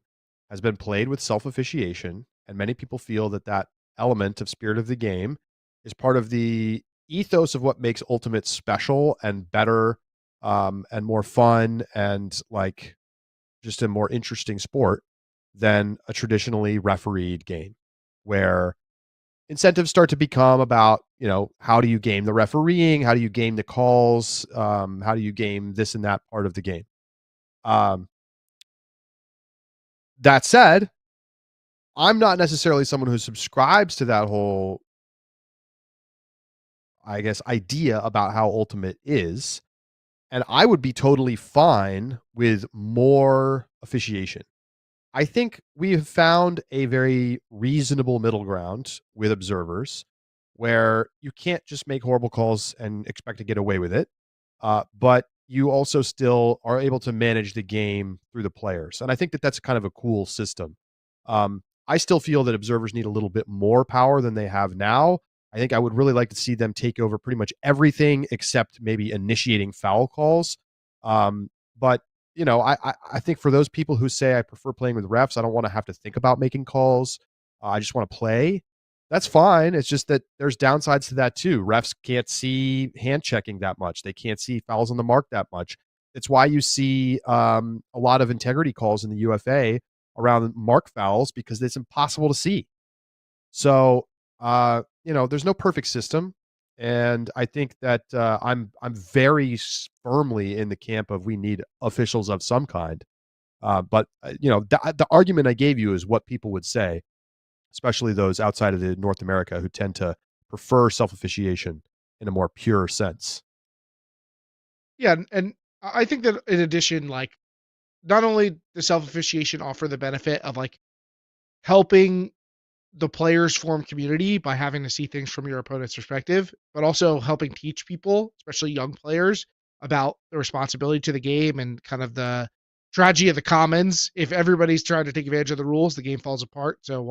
has been played with self-officiation, and many people feel that that element of spirit of the game is part of the ethos of what makes Ultimate special and better, and more fun and, like, just a more interesting sport than a traditionally refereed game, where incentives start to become about, how do you game the refereeing? How do you game the calls? How do you game this and that part of the game? Um, that said, I'm not necessarily someone who subscribes to that whole, I guess, idea about how Ultimate is. And I would be totally fine with more officiation. I think we have found a very reasonable middle ground with observers where you can't just make horrible calls and expect to get away with it. But you also still are able to manage the game through the players. And I think that that's kind of a cool system. I still feel that observers need a little bit more power than they have now. I think I would really like to see them take over pretty much everything except maybe initiating foul calls. But I think for those people who say I prefer playing with refs, I don't want to have to think about making calls. I just want to play. That's fine. It's just that there's downsides to that too. Refs can't see hand checking that much. They can't see fouls on the mark that much. It's why you see a lot of integrity calls in the UFA around mark fouls because it's impossible to see. So, there's no perfect system. And I think that I'm very firmly in the camp of we need officials of some kind. But the argument I gave you is what people would say, especially those outside of the North America who tend to prefer self-officiation in a more pure sense. Yeah, and I think that in addition, like, not only does self-officiation offer the benefit of, like, helping the players form community by having to see things from your opponent's perspective, but also helping teach people, especially young players, about the responsibility to the game and kind of the tragedy of the commons. If everybody's trying to take advantage of the rules, the game falls apart. So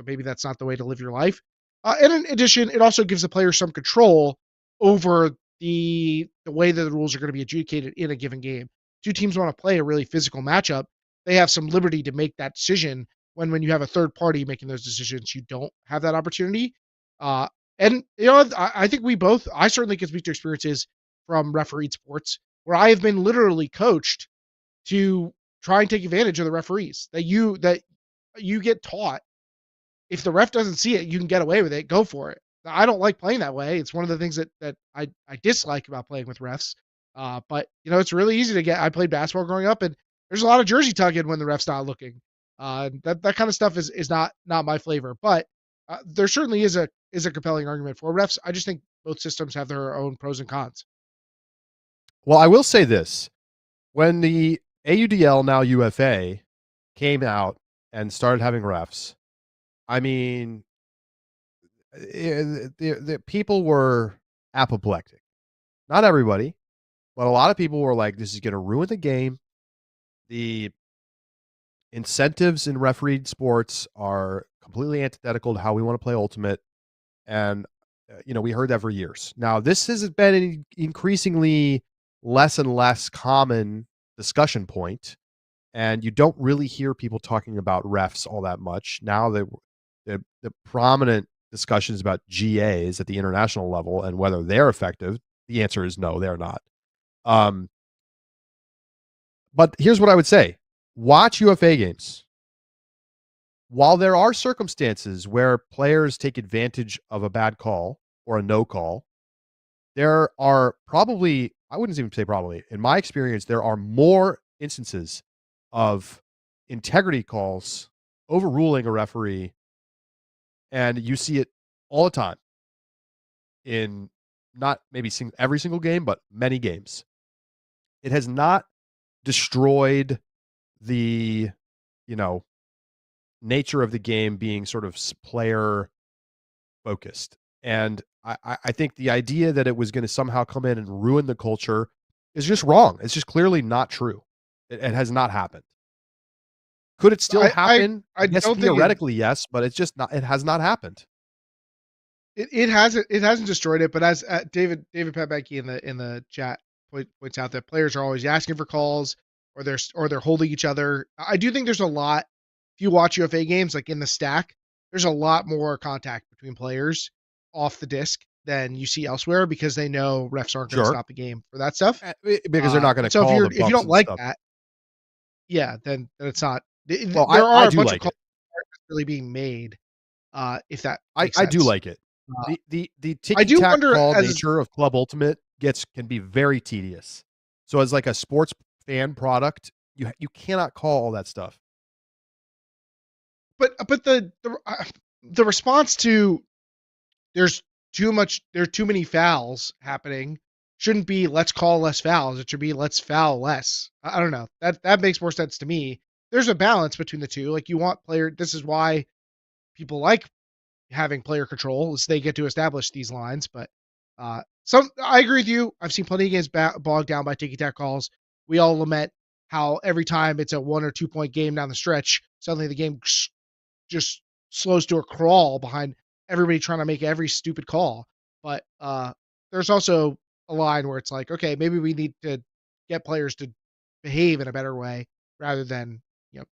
maybe that's not the way to live your life. And in addition, it also gives the players some control over the way that the rules are going to be adjudicated in a given game. Two teams want to play a really physical matchup. They have some liberty to make that decision when you have a third party making those decisions, you don't have that opportunity. And I think I certainly can speak to experiences from refereed sports where I have been literally coached to try and take advantage of the referees. That you get taught, if the ref doesn't see it, you can get away with it. Go for it. I don't like playing that way. It's one of the things that I dislike about playing with refs. But it's really easy to get. I played basketball growing up, and there's a lot of jersey tugging when the ref's not looking. That kind of stuff is not my flavor. But there certainly is a compelling argument for refs. I just think both systems have their own pros and cons. Well, I will say this. When the AUDL, now UFA, came out and started having refs, I mean, the people were apoplectic. Not everybody, but a lot of people were like, this is going to ruin the game. The incentives in refereed sports are completely antithetical to how we want to play Ultimate. And, we heard that for years. Now, this has been an increasingly less and less common discussion point, and you don't really hear people talking about refs all that much. Now, the prominent discussions about GAs at the international level and whether they're effective, the answer is no, they're not. But here's what I would say. Watch UFA games. While there are circumstances where players take advantage of a bad call or a no call, there are probably, I wouldn't even say probably, in my experience, there are more instances of integrity calls overruling a referee, and you see it all the time in not maybe every single game, but many games. It has not destroyed the, nature of the game being sort of player focused. And I think the idea that it was going to somehow come in and ruin the culture is just wrong. It's just clearly not true. It has not happened. Could it still happen? I guess don't theoretically, yes, but it's just not. It has not happened. It hasn't destroyed it, but as David Patbecky in the chat points out that players are always asking for calls, or they're holding each other. I do think there's a lot. If you watch UFA games, like in the stack, there's a lot more contact between players off the disc than you see elsewhere because they know refs aren't going to Sure. stop the game for that stuff. Because they're not going to So call the if you bumps don't and like stuff. that, yeah, then it's not. Well, There I are a do bunch like of calls it. that aren't really being made. If that I makes do sense. like it. The I do ticky-tack wonder call as nature of Club Ultimate can be very tedious. So as like a sports fan product, you cannot call all that stuff. but the response to there's too many fouls happening shouldn't be let's call less fouls. It should be let's foul less. I don't know. That makes more sense to me. There's a balance between the two. Like you want player. This is why people like having player control, is they get to establish these lines. But I agree with you. I've seen plenty of games bogged down by ticky-tack calls. We all lament how every time it's a 1 or 2 point game down the stretch, suddenly the game just slows to a crawl behind everybody trying to make every stupid call. But there's also a line where it's like, okay, maybe we need to get players to behave in a better way rather than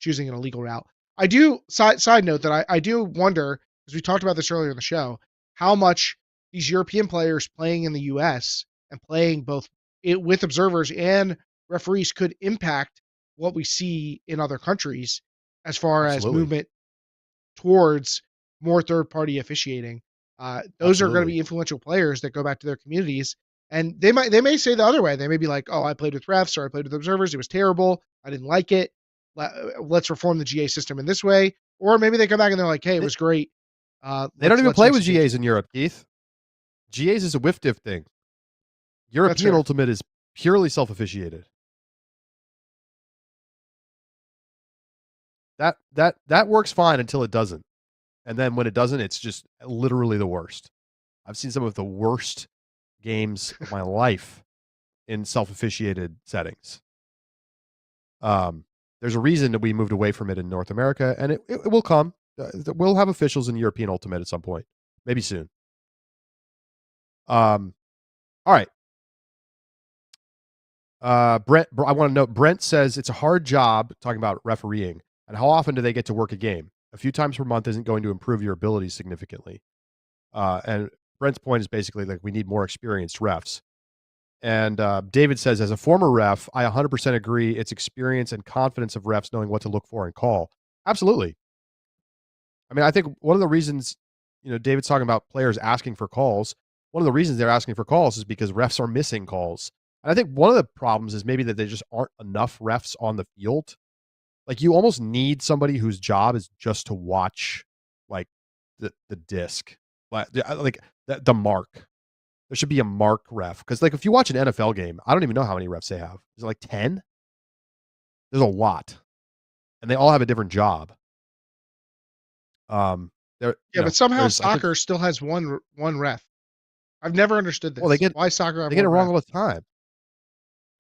choosing an illegal route. I do side note that I do wonder, because we talked about this earlier in the show, how much these European players playing in the U.S. and playing both with observers and referees could impact what we see in other countries as far as Absolutely. movement towards more third-party officiating. Those are going to be influential players that go back to their communities, and they may say the other way. They may be like, "Oh, I played with refs or I played with observers. It was terrible. I didn't like it. Let's reform the GA system in this way." Or maybe they come back and they're like, "Hey, it was great." They don't even play with GAs in Europe, Keith. GAs is a whiff diff thing. European Ultimate is purely self-officiated. That works fine until it doesn't. And then when it doesn't, it's just literally the worst. I've seen some of the worst games of my life in self-officiated settings. There's a reason that we moved away from it in North America, and it will come. We'll have officials in European Ultimate at some point, maybe soon. All right. Brent, I want to know. Brent says it's a hard job, talking about refereeing, and how often do they get to work a game? A few times per month isn't going to improve your abilities significantly. And Brent's point is basically like we need more experienced refs. And David says, as a former ref, I 100% agree. It's experience and confidence of refs knowing what to look for and call. Absolutely. I mean, I think one of the reasons, David's talking about players asking for calls. One of the reasons they're asking for calls is because refs are missing calls. And I think one of the problems is maybe that there just aren't enough refs on the field. Like you almost need somebody whose job is just to watch like the disc, like the mark. There should be a mark ref. Because like if you watch an NFL game, I don't even know how many refs they have. Is it like 10? There's a lot. And they all have a different job. But somehow soccer still has one ref. I've never understood this. Well, why soccer? They get it wrong all the time.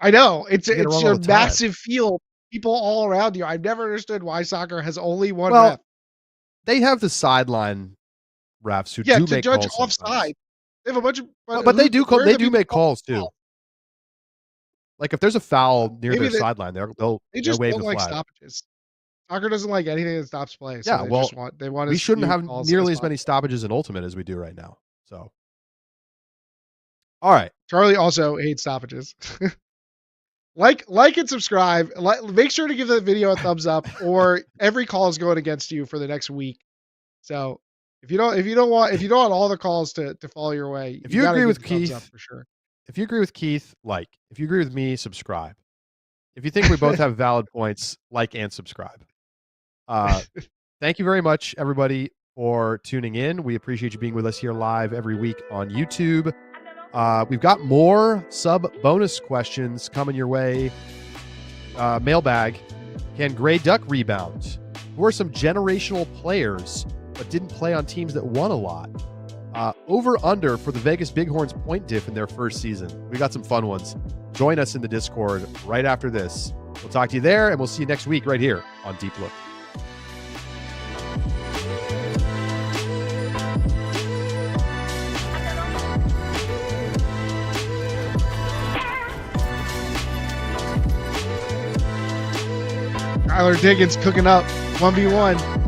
I know it's a massive field, people all around you. I've never understood why soccer has only one ref. They have the sideline refs who do make judge calls offside. sometimes. They have a bunch of, but they do make calls too. Like if there's a foul near their sideline, they'll just wave don't the like flag. Stoppages. Soccer doesn't like anything that stops play. So they want. We shouldn't have nearly as many stoppages in Ultimate as we do right now. So, all right. Charlie also hates stoppages. Like and subscribe. Make sure to give the video a thumbs up, or every call is going against you for the next week. So if you don't want all the calls to fall your way, if you agree with Keith, up for sure. If you agree with Keith, like. If you agree with me, subscribe. If you think we both have valid points, like and subscribe. Thank you very much, everybody, for tuning in. We appreciate you being with us here live every week on YouTube. We've got more sub bonus questions coming your way. Mailbag. Can Gray Duck rebound? Who are some generational players but didn't play on teams that won a lot? Over under for the Vegas Bighorns point diff in their first season. We got some fun ones. Join us in the Discord right after this. We'll talk to you there, and we'll see you next week right here on Deep Look. Tyler Diggins cooking up 1v1.